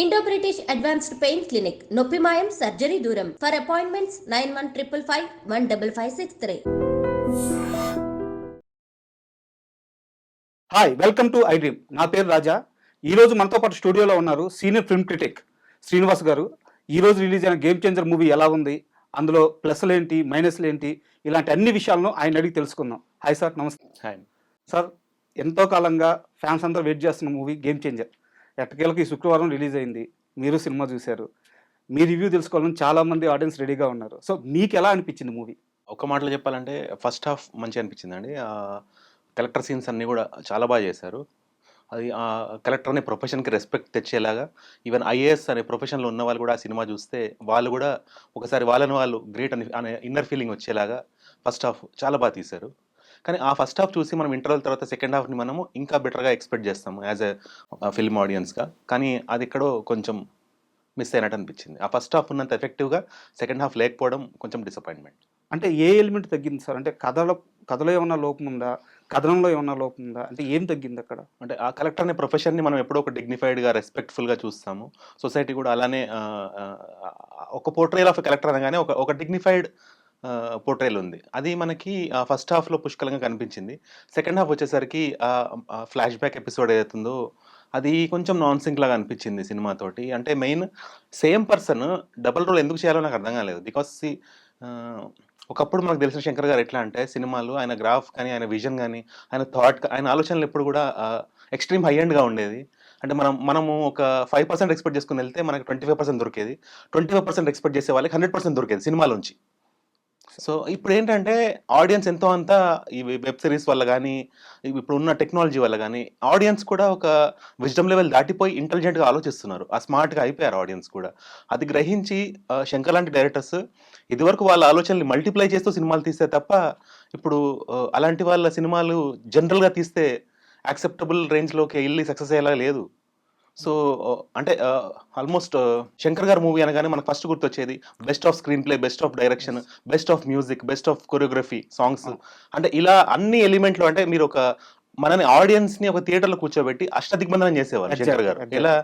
Indo British advanced pain clinic నొప్పి మాయం surgery దూరం for appointments 9155515563. Hi, welcome to I dream. నా పేరు రాజా. ఈరోజు మనతో పాటు స్టూడియోలో ఉన్నారు సీనియర్ ఫిల్మ్ క్రిటిక్ శ్రీనివాస్ గారు. ఈరోజు రిలీజ్ అయిన గేమ్ చేంజర్ మూవీ ఎలా ఉంది, అందులో ప్లస్లు ఏంటి, మైనస్లు ఏంటి, ఇలాంటి అన్ని విషయాలను ఆయన అడిగి తెలుసుకుందాం. హాయ్ సార్, నమస్తే. హాయ్ సార్, ఎంతో కాలంగా ఫ్యాన్స్ అందరూ వెయిట్ చేస్తున్న మూవీ గేమ్ చేంజర్ ఎట్టకేలకు ఈ శుక్రవారం రిలీజ్ అయింది. మీరు సినిమా చూశారు, మీ రివ్యూ తెలుసుకోవాలని చాలామంది ఆడియన్స్ రెడీగా ఉన్నారు. సో మీకు ఎలా అనిపించింది మూవీ? ఒక మాటలో చెప్పాలంటే ఫస్ట్ హాఫ్ మంచిగా అనిపించిందండి. కలెక్టర్ సీన్స్ అన్నీ కూడా చాలా బాగా చేశారు. అది కలెక్టర్ అనే ప్రొఫెషన్కి రెస్పెక్ట్ తెచ్చేలాగా, ఈవెన్ ఐఏఎస్ అనే ప్రొఫెషన్లో ఉన్న వాళ్ళు కూడా ఆ సినిమా చూస్తే వాళ్ళు కూడా ఒకసారి వాళ్ళని వాళ్ళు గ్రేట్ అనే ఇన్నర్ ఫీలింగ్ వచ్చేలాగా ఫస్ట్ హాఫ్ చాలా బాగా తీశారు. కానీ ఆ ఫస్ట్ హాఫ్ చూసి మనం ఇంటర్వల్ తర్వాత సెకండ్ హాఫ్ని మనము ఇంకా బెటర్గా ఎక్స్పెక్ట్ చేస్తాము యాజ్ ఎ ఫిల్మ్ ఆడియన్స్గా. కానీ అది ఎక్కడో కొంచెం మిస్ అయినట్టు అనిపించింది. ఆ ఫస్ట్ హాఫ్ ఉన్నంత ఎఫెక్టివ్గా సెకండ్ హాఫ్ లేకపోవడం కొంచెం డిసప్పాయింట్మెంట్. అంటే ఏ ఎలిమెంట్ తగ్గింది సార్? అంటే కథలో ఏమన్నా లోపం ఉందా, కథనంలో ఏమన్నా లోపం ఉందా, అంటే ఏం తగ్గింది అక్కడ? అంటే ఆ కలెక్టర్ అనే ప్రొఫెషన్ని మనం ఎప్పుడో ఒక డిగ్నిఫైడ్గా రెస్పెక్ట్ఫుల్గా చూస్తాము. సొసైటీ కూడా అలానే ఒక పోర్ట్రేల్ ఆఫ్ కలెక్టర్ అనగానే ఒక డిగ్నిఫైడ్ పోర్ట్రేల్ ఉంది. అది మనకి ఫస్ట్ హాఫ్లో పుష్కలంగా కనిపించింది. సెకండ్ హాఫ్ వచ్చేసరికి ఫ్లాష్ బ్యాక్ ఎపిసోడ్ ఏదైతుందో అది కొంచెం నాన్ సింక్ లాగా అనిపించింది సినిమాతోటి. అంటే main same person double role ఎందుకు చేయాలో నాకు అర్థం కాలేదు. బికాస్ ఒకప్పుడు మనకు తెలిసిన శంకర్ గారు ఎట్లా అంటే సినిమాలు ఆయన గ్రాఫ్ కానీ, ఆయన విజన్ కానీ, ఆయన థాట్, ఆయన ఆలోచనలు ఎప్పుడు కూడా ఎక్స్ట్రీమ్ హై ఎండ్గా ఉండేది. అంటే మనము ఒక 5% ఎక్స్పెక్ట్ చేసుకుని వెళ్తే మనకి 25% దొరికేది. 25% ఎక్స్పెక్ట్ చేసే వాళ్ళకి 100% దొరికేది సినిమాలోంచి. సో ఇప్పుడు ఏంటంటే ఆడియన్స్ ఎంతో అంతా ఈ వెబ్ సిరీస్ వల్ల కానీ, ఇప్పుడు ఉన్న టెక్నాలజీ వల్ల కానీ ఆడియన్స్ కూడా ఒక విజ్డమ్ లెవెల్ దాటిపోయి ఇంటెలిజెంట్గా ఆలోచిస్తున్నారు. ఆ స్మార్ట్గా అయిపోయారు ఆడియన్స్ కూడా. అది గ్రహించి శంకర్ లాంటి డైరెక్టర్స్ ఇదివరకు వాళ్ళ ఆలోచనల్ని మల్టిప్లై చేస్తూ సినిమాలు తీస్తే తప్ప ఇప్పుడు అలాంటి వాళ్ళ సినిమాలు జనరల్గా తీస్తే యాక్సెప్టబుల్ రేంజ్లోకి వెళ్ళి సక్సెస్ అయ్యేలా లేదు. సో అంటే ఆల్మోస్ట్ శంకర్ గారు మూవీ అనగానే మనకు ఫస్ట్ గుర్తొచ్చేది best off screen play, best of direction, best of music, best of choreography, songs. అంటే ఇలా అన్ని ఎలిమెంట్లు అంటే మీరు మనని ఆడియన్స్ని ఒక థియేటర్లో కూర్చోబెట్టి అష్టదిగ్బంధనం చేసేవారు శంకర్ గారు. ఇలా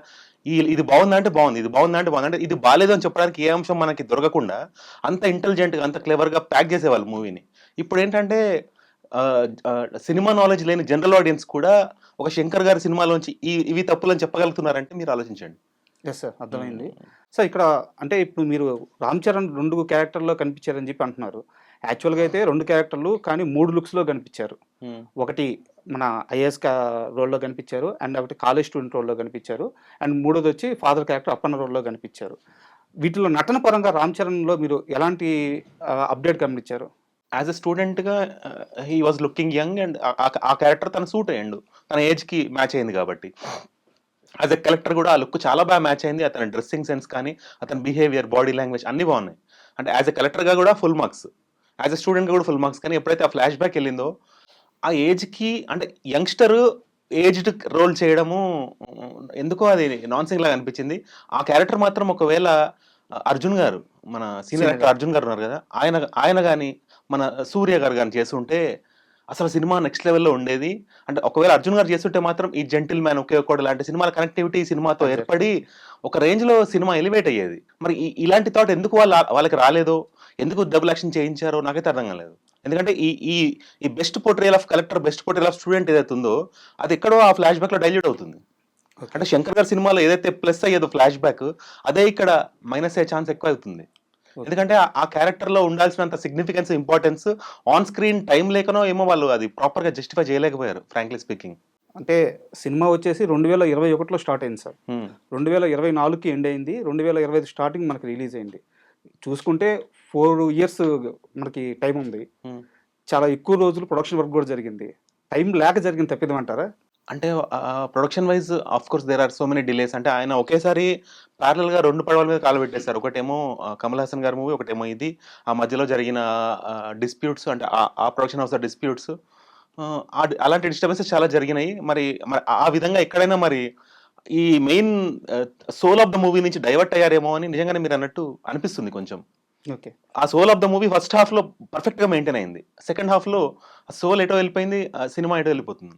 ఇది బాగుందా అంటే బాగుంది, ఇది బాగుందా అంటే బాగుంది, అంటే ఇది బాగాలేదు అని చెప్పడానికి ఏ అంశం మనకి దొరకకుండా అంత ఇంటెలిజెంట్గా, అంత క్లెవర్గా ప్యాక్ చేసేవాళ్ళు మూవీని. ఇప్పుడు ఏంటంటే సినిమా నాలెడ్జ్ లేని జనరల్ ఆడియన్స్ కూడా ఒక శంకర్ గారి సినిమాలోంచి ఇవి తప్పులని చెప్పగలుగుతున్నారంటే మీరు ఆలోచించండి. ఎస్ సార్, అర్థమైంది. సార్, ఇక్కడ అంటే ఇప్పుడు మీరు రామ్ చరణ్ 2 క్యారెక్టర్లో కనిపించారని చెప్పి అంటున్నారు. యాక్చువల్గా అయితే 2 క్యారెక్టర్లు కానీ 3 లుక్స్లో కనిపించారు. ఒకటి మన ఐఏఎస్ రోల్లో కనిపించారు, అండ్ ఒకటి కాలేజ్ స్టూడెంట్ రోల్లో కనిపించారు, అండ్ మూడోది వచ్చి ఫాదర్ క్యారెక్టర్ అప్పన్న రోల్లో కనిపించారు. వీటిలో నటన పరంగా రామ్ చరణ్లో మీరు ఎలాంటి అప్డేట్ గమనించారు? యాజ్ అ స్టూడెంట్గా he was looking young and ఆ క్యారెక్టర్ తన సూట్ అయ్యిండు, తన ఏజ్కి మ్యాచ్ అయింది కాబట్టి. యాజ్ ఎ కలెక్టర్ కూడా ఆ లుక్ చాలా బాగా మ్యాచ్ అయింది. అతని డ్రెస్సింగ్ సెన్స్ కానీ, అతని బిహేవియర్, బాడీ లాంగ్వేజ్ అన్నీ బాగున్నాయి. అంటే యాజ్ ఎ కలెక్టర్గా కూడా ఫుల్ మార్క్స్, యాజ్ ఎ స్టూడెంట్గా కూడా ఫుల్ మార్క్స్. కానీ ఎప్పుడైతే ఆ ఫ్లాష్ బ్యాక్ వెళ్ళిందో ఆ ఏజ్కి, అంటే యంగ్స్టర్ ఏజ్డ్ రోల్ చేయడము ఎందుకో అది నాన్ సింగ్ లాగా అనిపించింది. ఆ క్యారెక్టర్ మాత్రం ఒకవేళ అర్జున్ గారు, మన సీనియర్ యాక్టర్ అర్జున్ గారు ఉన్నారు కదా, ఆయన కానీ మన సూర్య గారు కానీ చేస్తుంటే అసలు సినిమా నెక్స్ట్ లెవెల్లో ఉండేది. అంటే ఒకవేళ అర్జున్ గారు చేస్తుంటే మాత్రం ఈ జెంటిల్ మ్యాన్, ఒకే ఒక్కడు లాంటి సినిమాల కనెక్టివిటీ సినిమాతో ఏర్పడి ఒక రేంజ్లో సినిమా ఎలివేట్ అయ్యేది. మరి ఇలాంటి థాట్ ఎందుకు వాళ్ళకి రాలేదో, ఎందుకు డబుల్ యాక్షన్ చేయించారో నాకైతే అర్థం కాలేదు. ఎందుకంటే ఈ best portrayal of collector, best portrayal of student ఏదైతే ఉందో అది ఎక్కడో ఆ ఫ్లాష్ బ్యాక్లో డైల్యూట్ అవుతుంది. అంటే శంకర్ గారి సినిమాలో ఏదైతే ప్లస్ అయ్యేదో ఫ్లాష్ బ్యాక్, అదే ఇక్కడ మైనస్ అయ్యే ఛాన్స్ ఎక్కువ అవుతుంది. ఎందుకంటే ఆ క్యారెక్టర్లో ఉండాల్సినంత significance, importance on screen time లేకనో ఏమో వాళ్ళు అది ప్రాపర్గా జస్టిఫై చేయలేకపోయారు, ఫ్రాంక్లీ స్పీకింగ్. అంటే సినిమా వచ్చేసి 2021లో స్టార్ట్ అయింది సార్, 2024కి ఎండ్ అయింది, 2025 స్టార్టింగ్ మనకి రిలీజ్ అయింది. చూసుకుంటే 4 years మనకి టైం ఉంది. చాలా ఎక్కువ రోజులు ప్రొడక్షన్ వర్క్ కూడా జరిగింది. టైం లేక జరిగింది తప్పిదమంటారా? అంటే production wise of course there are so many delays. అంటే ఆయన ఒకేసారి ప్యారలల్గా 2 పడవల మీద కాలు పెట్టేశారు. ఒకటేమో కమల్ హాసన్ గారి మూవీ, ఒకటేమో ఇది. ఆ మధ్యలో జరిగిన డిస్ప్యూట్స్, అంటే ఆ ప్రొడక్షన్ హౌస్ డిస్ప్యూట్స్, అలాంటి డిస్టర్బెన్సెస్ చాలా జరిగినాయి. మరి ఆ విధంగా ఎక్కడైనా మరి ఈ main soul of the movie నుంచి డైవర్ట్ అయ్యారేమో అని నిజంగానే మీరు అన్నట్టు అనిపిస్తుంది కొంచెం. ఓకే, ఆ soul of the movie first హాఫ్లో పర్ఫెక్ట్గా మెయింటైన్ అయింది. సెకండ్ హాఫ్లో ఆ సోల్ ఎటో వెళ్ళిపోయింది, సినిమా ఎటో వెళ్ళిపోతుంది.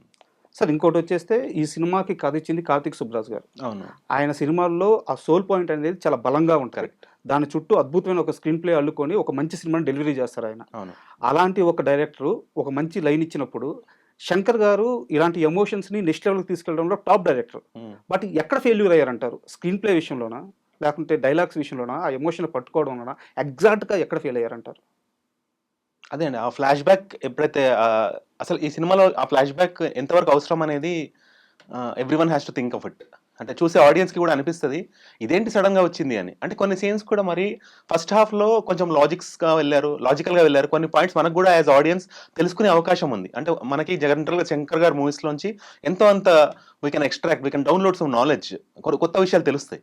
సార్ ఇంకోటి వచ్చేస్తే ఈ సినిమాకి కథ ఇచ్చింది కార్తిక్ సుబ్బరాజ్ గారు. అవును. ఆయన సినిమాల్లో ఆ సోల్ పాయింట్ అనేది చాలా బలంగా ఉంటుంది. దాని చుట్టూ అద్భుతమైన ఒక స్క్రీన్ ప్లే అల్లుకొని ఒక మంచి సినిమాని డెలివరీ చేస్తారు ఆయన. అవును. అలాంటి ఒక డైరెక్టరు ఒక మంచి లైన్ ఇచ్చినప్పుడు శంకర్ గారు ఇలాంటి ఎమోషన్స్ని నెక్స్ట్ లెవెల్కి తీసుకెళ్ళడంలో టాప్ డైరెక్టర్. బట్ ఎక్కడ ఫెయిల్యూర్ అయ్యారంటారు? స్క్రీన్ ప్లే విషయంలోనా, లేకుంటే డైలాగ్స్ విషయంలోనా, ఆ ఎమోషన్ పట్టుకోవడంలోనా ఎగ్జాక్ట్గా ఎక్కడ ఫెయిల్ అయ్యారంటారు? అదే అండి, ఆ ఫ్లాష్ బ్యాక్ ఎప్పుడైతే అసలు ఈ సినిమాలో ఆ ఫ్లాష్ బ్యాక్ ఎంతవరకు అవసరం అనేది every one has to think of it. అంటే చూసే ఆడియన్స్కి కూడా అనిపిస్తుంది ఇదేంటి సడన్గా వచ్చింది అని. అంటే కొన్ని సీన్స్ కూడా మరి ఫస్ట్ హాఫ్లో కొంచెం లాజికల్గా వెళ్ళారు. కొన్ని పాయింట్స్ మనకు కూడా యాజ్ ఆడియన్స్ తెలుసుకునే అవకాశం ఉంది. అంటే మనకి జనరల్గా శంకర్ గారు మూవీస్లోంచి ఎంతో అంత we can download some knowledge, కొత్త విషయాలు తెలుస్తాయి.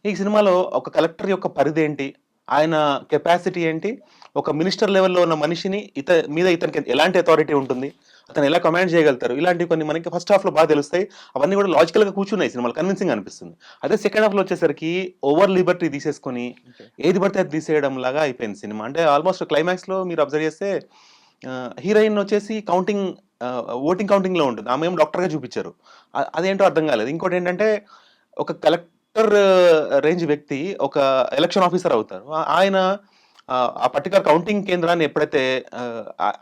ఈ సినిమాలో ఒక కలెక్టర్ యొక్క పరిధి ఏంటి, ఆయన కెపాసిటీ ఏంటి, ఒక మినిస్టర్ లెవెల్లో ఉన్న మనిషిని ఇతనికి ఎలాంటి అథారిటీ ఉంటుంది, అతను ఎలా కమాండ్ చేయగలుగుతారు, ఇలాంటివి కొన్ని మనకి ఫస్ట్ హాఫ్లో బాగా తెలుస్తాయి. అవన్నీ కూడా లాజికల్గా కూర్చున్నాయి సినిమాలు, కన్విన్సింగ్ అనిపిస్తుంది. అదే సెకండ్ హాఫ్లో వచ్చేసరికి ఓవర్ లిబర్టీ తీసేసుకొని ఏది పడితే అది తీసేయడం లాగా అయిపోయింది సినిమా. అంటే ఆల్మోస్ట్ క్లైమాక్స్లో మీరు అబ్జర్వ్ చేస్తే హీరోయిన్ వచ్చేసి ఓటింగ్ కౌంటింగ్లో ఉంటుంది, ఆమె ఏం డాక్టర్గా చూపించారు. అదేంటో అర్థం కాలేదు. ఇంకోటి ఏంటంటే ఒక కలెక్టర్ రేంజ్ వ్యక్తి ఒక ఎలక్షన్ ఆఫీసర్ అవుతారు. ఆయన ఆ పర్టికులర్ కౌంటింగ్ కేంద్రాన్ని ఎప్పుడైతే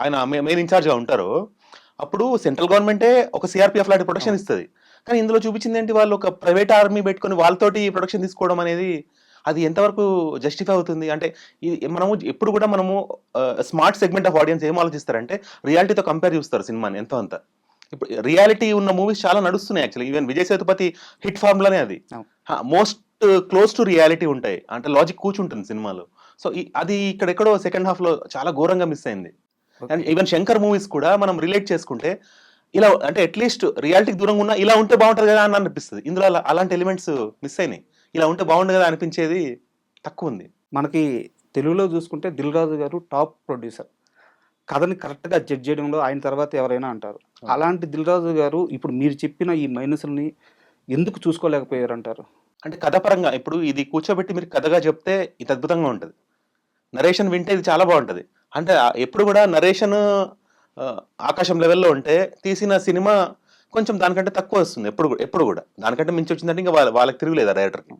ఆయన మెయిన్ ఇన్ఛార్జ్గా ఉంటారో అప్పుడు సెంట్రల్ గవర్నమెంటే ఒక సిఆర్పిఎఫ్ లాంటి ప్రొటెక్షన్ ఇస్తుంది. కానీ ఇందులో చూపించింది ఏంటి, వాళ్ళు ఒక ప్రైవేట్ ఆర్మీ పెట్టుకొని వాళ్ళతోటి ప్రొటెక్షన్ తీసుకోవడం అనేది అది ఎంతవరకు జస్టిఫై అవుతుంది? అంటే మనము ఎప్పుడు కూడా స్మార్ట్ సెగ్మెంట్ ఆఫ్ ఆడియన్స్ ఏం ఆలోచిస్తారంటే రియాలిటీతో కంపేర్ చూస్తారు సినిమాని ఎంతో అంత. ఇప్పుడు రియాలిటీ ఉన్న మూవీస్ చాలా నడుస్తున్నాయి actually. Even Vijay Sethupathi hit ఫార్మ్లోనే అది మోస్ట్ క్లోజ్ టు రియాలిటీ ఉంటాయి, అంటే లాజిక్ కూర్చుంటుంది సినిమాలో. సో అది ఇక్కడెక్కడో సెకండ్ హాఫ్లో చాలా ఘోరంగా మిస్ అయింది. అండ్ ఈవెన్ శంకర్ మూవీస్ కూడా మనం రిలేట్ చేసుకుంటే ఇలా అంటే అట్లీస్ట్ రియాలిటీకి దూరంగా ఉన్నా ఇలా ఉంటే బాగుంటుంది కదా అని అనిపిస్తుంది. ఇందులో అలాంటి ఎలిమెంట్స్ మిస్ అయినాయి. ఇలా ఉంటే బాగుంటుంది కదా అనిపించేది తక్కువ ఉంది. మనకి తెలుగులో చూసుకుంటే దిల్ రాజు గారు టాప్ ప్రొడ్యూసర్, కథని కరెక్ట్గా జడ్జ్ చేయడంలో ఆయన తర్వాత ఎవరైనా అంటారు. అలాంటి దిల్ రాజు గారు ఇప్పుడు మీరు చెప్పిన ఈ మైనస్ని ఎందుకు చూసుకోలేకపోయారంటారు? అంటే కథ పరంగా ఇప్పుడు ఇది కూర్చోబెట్టి మీరు కథగా చెప్తే ఇది అద్భుతంగా ఉంటుంది, నరేషన్ వింటే ఇది చాలా బాగుంటుంది. అంటే ఎప్పుడు కూడా నరేషన్ ఆకాశం లెవెల్లో ఉంటే తీసిన సినిమా కొంచెం దానికంటే తక్కువ వస్తుంది. ఎప్పుడు కూడా దానికంటే మించి వచ్చిందంటే ఇంకా వాళ్ళకి తిరుగులేదు ఆ డైరెక్టర్కి.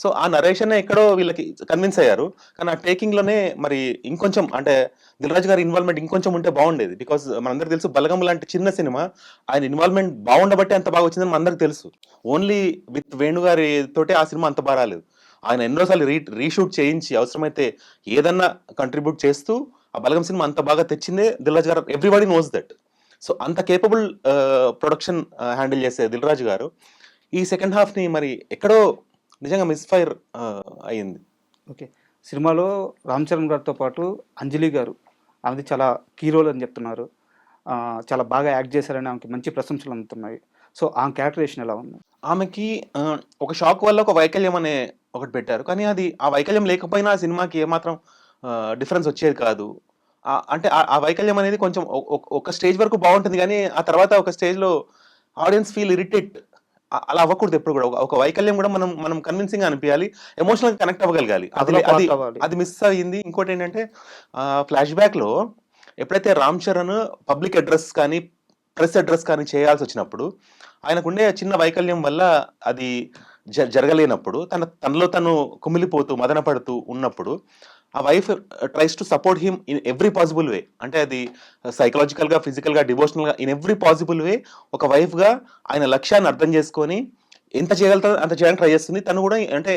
సో ఆ నరేషన్ ఎక్కడో వీళ్ళకి కన్విన్స్ అయ్యారు. కానీ ఆ టేకింగ్లోనే మరి ఇంకొంచెం అంటే దిల్రాజు గారి ఇన్వాల్వ్మెంట్ ఇంకొంచెం ఉంటే బాగుండేది. బికాజ్ మనందరికి తెలుసు బలగం లాంటి చిన్న సినిమా ఆయన ఇన్వాల్వ్మెంట్ బాగుండబట్టి అంత బాగా వచ్చిందని మనందరికి తెలుసు. ఓన్లీ విత్ వేణు గారి తోటే ఆ సినిమా అంత బాగా రాలేదు. ఆయన ఎన్నోసార్లు రీషూట్ చేయించి అవసరమైతే ఏదన్నా కంట్రిబ్యూట్ చేస్తూ ఆ బలగం సినిమా అంత బాగా తెచ్చిందే దిల్రాజు గారు. Everybody knows that. సో అంత కేపబుల్ ప్రొడక్షన్ హ్యాండిల్ చేసే దిల్రాజు గారు ఈ సెకండ్ హాఫ్ని మరి ఎక్కడో నిజంగా మిస్ఫైర్ అయ్యింది. ఓకే, సినిమాలో రామ్ చరణ్ గారితో పాటు అంజలి గారు ఆమెది చాలా కీ రోల్ అని చెప్తున్నారు. చాలా బాగా యాక్ట్ చేశారని ఆమెకి మంచి ప్రశంసలు అందుతున్నాయి. సో ఆమె క్యారెక్టరేషన్ ఎలా ఉంది? ఆమెకి ఒక షాక్ వల్ల ఒక వైకల్యం అనే ఒకటి పెట్టారు. కానీ అది ఆ వైకల్యం లేకపోయినా ఆ సినిమాకి ఏమాత్రం డిఫరెన్స్ వచ్చేది కాదు. అంటే ఆ వైకల్యం అనేది కొంచెం ఒక స్టేజ్ వరకు బాగుంటుంది, కానీ ఆ తర్వాత ఒక స్టేజ్లో ఆడియన్స్ ఫీల్ ఇరిటేట్. అలా అవ్వకూడదు ఎప్పుడు కూడా. ఒక వైకల్యం కూడా మనం కన్విన్సింగ్ అనిపించాలి, ఎమోషనల్ కనెక్ట్ అవ్వగలగాలి. అది మిస్ అయ్యింది. ఇంకోటి ఏంటంటే ఫ్లాష్ బ్యాక్లో ఎప్పుడైతే రామ్ చరణ్ పబ్లిక్ అడ్రస్ కానీ ప్రెస్ అడ్రస్ కానీ చేయాల్సి వచ్చినప్పుడు ఆయనకుండే చిన్న వైకల్యం వల్ల అది జరగలేనప్పుడు తనలో తను కుమిలిపోతూ మదన పడుతూ ఉన్నప్పుడు ఆ wife tries to support him in every possible way. అంటే అది సైకలాజికల్గా, ఫిజికల్గా, డివోషనల్గా, ఇన్ ఎవ్రీ పాసిబుల్ వే ఒక వైఫ్గా ఆయన లక్ష్యాన్ని అర్థం చేసుకొని ఎంత చేయగలుగుతుందో అంత చేయడానికి ట్రై చేస్తుంది. తను కూడా అంటే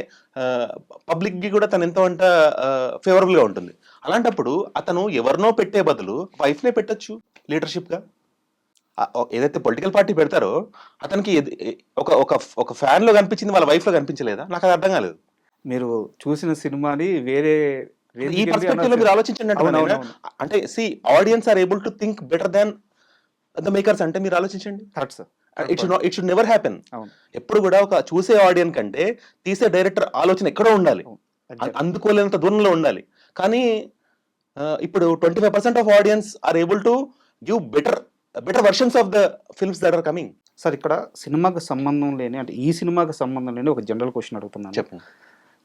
పబ్లిక్కి కూడా తను ఎంతో అంత ఫేవరబుల్గా ఉంటుంది. అలాంటప్పుడు అతను ఎవరినో పెట్టే బదులు వైఫ్నే పెట్టచ్చు లీడర్షిప్గా. ఏదైతే పొలిటికల్ పార్టీ పెడతారో అతనికి ఒక ఫ్యాన్లో కనిపించింది, వాళ్ళ వైఫ్లో కనిపించలేదా? నాకు అది అర్థం కాలేదు. మీరు చూసిన సినిమాని వేరే ఈ పర్స్పెక్టివ్ లో మీరు ఆలోచించండి. అంటే see audience are able to think better than the makers అంటే మీరు ఆలోచించండి. It should never happen. ఎప్పుడు కూడా ఒక చూసే ఆడియన్స్ కంటే తీసే డైరెక్టర్ ఆలోచన ఎక్కడో ఉండాలి, అందుకోలేనంత దూరంలో ఉండాలి. కానీ ఇప్పుడు 25% of audience are able to give better versions of the films that are coming. Sir ఇక్కడ సినిమాకి సంబంధం లేని, అంటే ఈ సినిమాకి సంబంధం లేని ఒక జనరల్ క్వశ్చన్ అడుగుతున్నాను. చెప్పండి.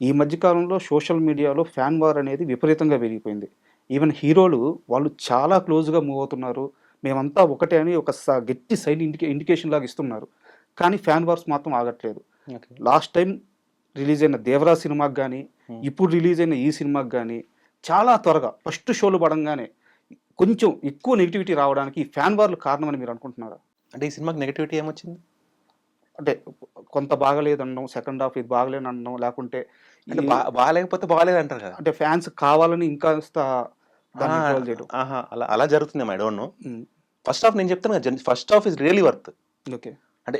ఈ మధ్యకాలంలో సోషల్ మీడియాలో ఫ్యాన్ వార్ అనేది విపరీతంగా పెరిగిపోయింది. ఈవెన్ హీరోలు వాళ్ళు చాలా క్లోజ్గా మూవ్ అవుతున్నారు, మేమంతా ఒకటే అని ఒక గట్టి సైన్ ఇండికేషన్ లాగా ఇస్తున్నారు. కానీ ఫ్యాన్ వార్స్ మాత్రం ఆగట్లేదు. లాస్ట్ టైం రిలీజ్ అయిన దేవరా సినిమాకి కానీ ఇప్పుడు రిలీజ్ అయిన ఈ సినిమాకి కానీ చాలా త్వరగా ఫస్ట్ షోలు పడంగానే కొంచెం ఎక్కువ నెగిటివిటీ రావడానికి ఈ ఫ్యాన్ వార్లు కారణమని మీరు అనుకుంటున్నారా? అంటే ఈ సినిమాకి నెగిటివిటీ ఏమొచ్చింది? అంటే కొంత బాగలేదనడం, సెకండ్ హాఫ్ ఇది బాగలేని అనడం, లేకుంటే అంటే బాగాలేకపోతే బాగాలేదు అంటారు కదా. అంటే ఫ్యాన్స్ కావాలని ఇంకాస్త దాన్ని ట్రోల్ చేయడం. అలా అలా జరుగుతుంది. I don't no. First half నేను చెప్తాను కదా, first half is really worth. Okay. అంటే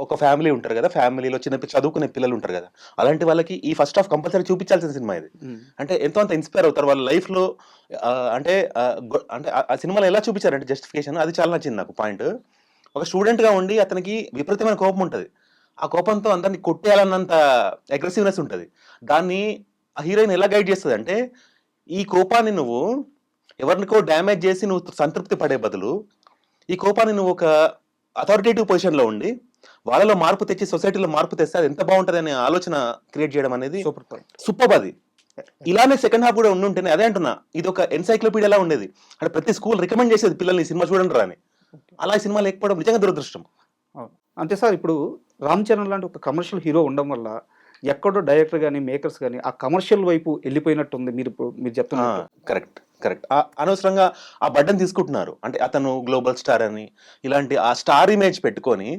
ఒక ఫ్యామిలీ ఉంటారు కదా, ఫ్యామిలీలో చిన్న చదువుకునే పిల్లలు ఉంటారు కదా, అలాంటి వాళ్ళకి ఈ ఫస్ట్ హాఫ్ కంపల్సరీ చూపించాల్సిన సినిమా ఇది. అంటే ఎంతో అంత ఇన్స్పైర్ అవుతారు వాళ్ళ లైఫ్లో. అంటే అంటే ఆ సినిమాలో ఎలా చూపించారంటే జస్టిఫికేషన్, అది చాలా నచ్చింది నాకు పాయింట్. ఒక స్టూడెంట్గా ఉండి అతనికి విపరీతమైన కోపం ఉంటుంది. ఆ కోపంతో అందరినీ కొట్టేయాలన్నంత అగ్రెసివ్నెస్ ఉంటుంది. దాన్ని ఆ హీరోయిన్ ఎలా గైడ్ చేస్తుంది అంటే, ఈ కోపాన్ని నువ్వు ఎవరినికో డ్యామేజ్ చేసి నువ్వు సంతృప్తి పడే బదులు ఈ కోపాన్ని నువ్వు ఒక అథారిటేటివ్ పొజిషన్లో ఉండి వాళ్ళలో మార్పు తెచ్చి సొసైటీలో మార్పు తెస్తే అది ఎంత బాగుంటుంది అనే ఆలోచన క్రియేట్ చేయడం అనేది సూపర్. అది ఇలానే సెకండ్ హాఫ్ కూడా ఉండుంటేనే, అదే అంటున్నా, ఇది ఒక ఎన్సైక్లోపీడియాలా ఉండేది. అంటే ప్రతి స్కూల్ రికమెండ్ చేసేది పిల్లల్ని సినిమా చూడండి రాని. అలా సినిమా లేకపోవడం నిజంగా దురదృష్టం. అంటే సార్ ఇప్పుడు రామ్ చరణ్ లాంటి ఒక కమర్షియల్ హీరో ఉండడం వల్ల ఎక్కడో డైరెక్టర్ కానీ మేకర్స్ కానీ ఆ కమర్షియల్ వైపు వెళ్ళిపోయినట్టు ఉంది. మీరు చెప్తున్నారు. కరెక్ట్. అనవసరంగా ఆ బటన్ తీసుకుంటున్నారు. అంటే అతను గ్లోబల్ స్టార్ అని ఇలాంటి ఆ స్టార్ ఇమేజ్ పెట్టుకొని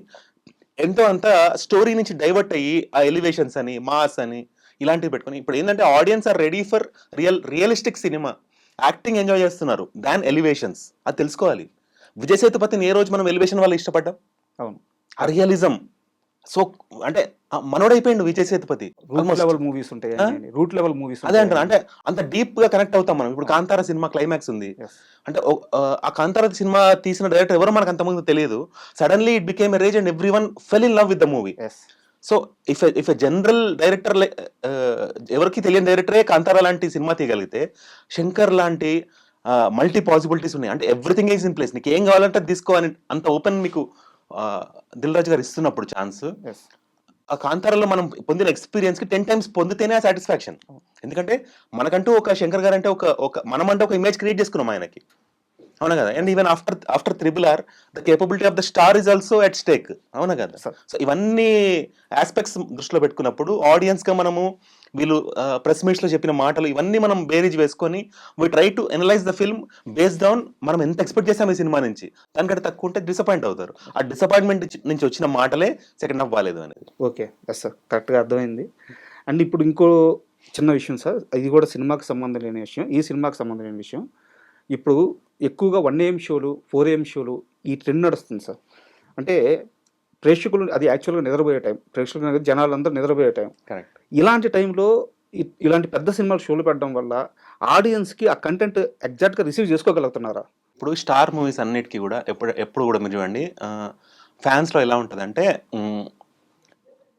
ఎంతో అంత స్టోరీ నుంచి డైవర్ట్ అయ్యి ఆ ఎలివేషన్స్ అని మాస్ అని ఇలాంటివి పెట్టుకొని, ఇప్పుడు ఏంటంటే audience are ready for realistic cinema. Acting enjoy చేస్తున్నారు దాన్ ఎలివేషన్స్. అది తెలుసుకోవాలి. విజయ్ సేతుపతిని ఏ రోజు మనం ఎలివేషన్ వల్ల ఇష్టపడ్డాం? అవును, ఆ రియలిజం. సో అంటే మనోడైపోయిండు Vijay Sethupathi. Root level movies ఉంటాయి. అదే అంటారు. అంటే అంత డీప్ గా కనెక్ట్ అవుతాం మనం. ఇప్పుడు కాంతార సినిమా క్లైమాక్స్ ఉంది. అంటే ఆ కాంతార సినిమా తీసిన డైరెక్టర్ ఎవరో మనకు అంతకుముందు తెలియదు. Suddenly it became a rage and everyone fell in love with the movie. So if a general director, ఎవరికి తెలియని డైరెక్టరే కాంతార లాంటి సినిమా తీయగలిగితే, శంకర్ లాంటి మల్టీ పాసిబిలిటీస్ ఉన్నాయి. అంటే ఎవ్రీథింగ్ ఈజ్ ఇన్ ప్లేస్. నీకు ఏం కావాలంటే తీసుకో అని అంత ఓపెన్ మీకు దిల్ రాజు గారు ఇస్తున్నప్పుడు ఛాన్స్, ఆ కాంతారాలో మనం పొందిన ఎక్స్పీరియన్స్ కి 10 times పొందితేనే ఆ సాటిస్ఫాక్షన్. ఎందుకంటే మనకంటూ ఒక శంకర్ గారు అంటే ఒక మనమంటే ఒక ఇమేజ్ క్రియేట్ చేసుకున్నాం ఆయనకి. అవునా కదా? And even after RRR the capability of the star is also at stake. అవునా కదా? సో ఇవన్నీ ఆస్పెక్ట్స్ దృష్టిలో పెట్టుకున్నప్పుడు ఆడియన్స్ గా మనము వీళ్ళు ప్రెస్ మీట్స్ లో చెప్పిన మాటలు ఇవన్నీ మనం బేరీజ్ వేసుకొని we try to analyse the film based on మనం ఎంత ఎక్స్పెక్ట్ చేసాం ఈ సినిమా నుంచి. దానికంటే తక్కువ ఉంటే డిసప్పాయింట్ అవుతారు. ఆ డిసప్పాయింట్మెంట్ నుంచి వచ్చిన మాటలే సెకండ్ హాఫ్ బాగాలేదు అనేది. ఓకే, ఎస్ సార్, కరెక్ట్గా అర్థమైంది. అండ్ ఇప్పుడు ఇంకో చిన్న విషయం సార్, ఇది కూడా సినిమాకి సంబంధం లేని విషయం, ఈ సినిమాకి సంబంధం లేని విషయం. ఇప్పుడు ఎక్కువగా 1 AM షోలు, 4 AM షోలు ఈ ట్రెండ్ నడుస్తుంది సార్. అంటే ప్రేక్షకులు, అది యాక్చువల్గా నిద్రపోయే టైం, ప్రేక్షకులు అనేది జనాలందరూ నిద్రపోయే టైం. కరెక్ట్. ఇలాంటి టైంలో ఇలాంటి పెద్ద సినిమాలు షోలు పెట్టడం వల్ల ఆడియన్స్కి ఆ కంటెంట్ ఎగ్జాక్ట్గా రిసీవ్ చేసుకోగలుగుతున్నారా? ఇప్పుడు స్టార్ మూవీస్ అన్నిటికీ కూడా ఎప్పుడు కూడా మీరు చూడండి, ఫ్యాన్స్లో ఎలా ఉంటుందంటే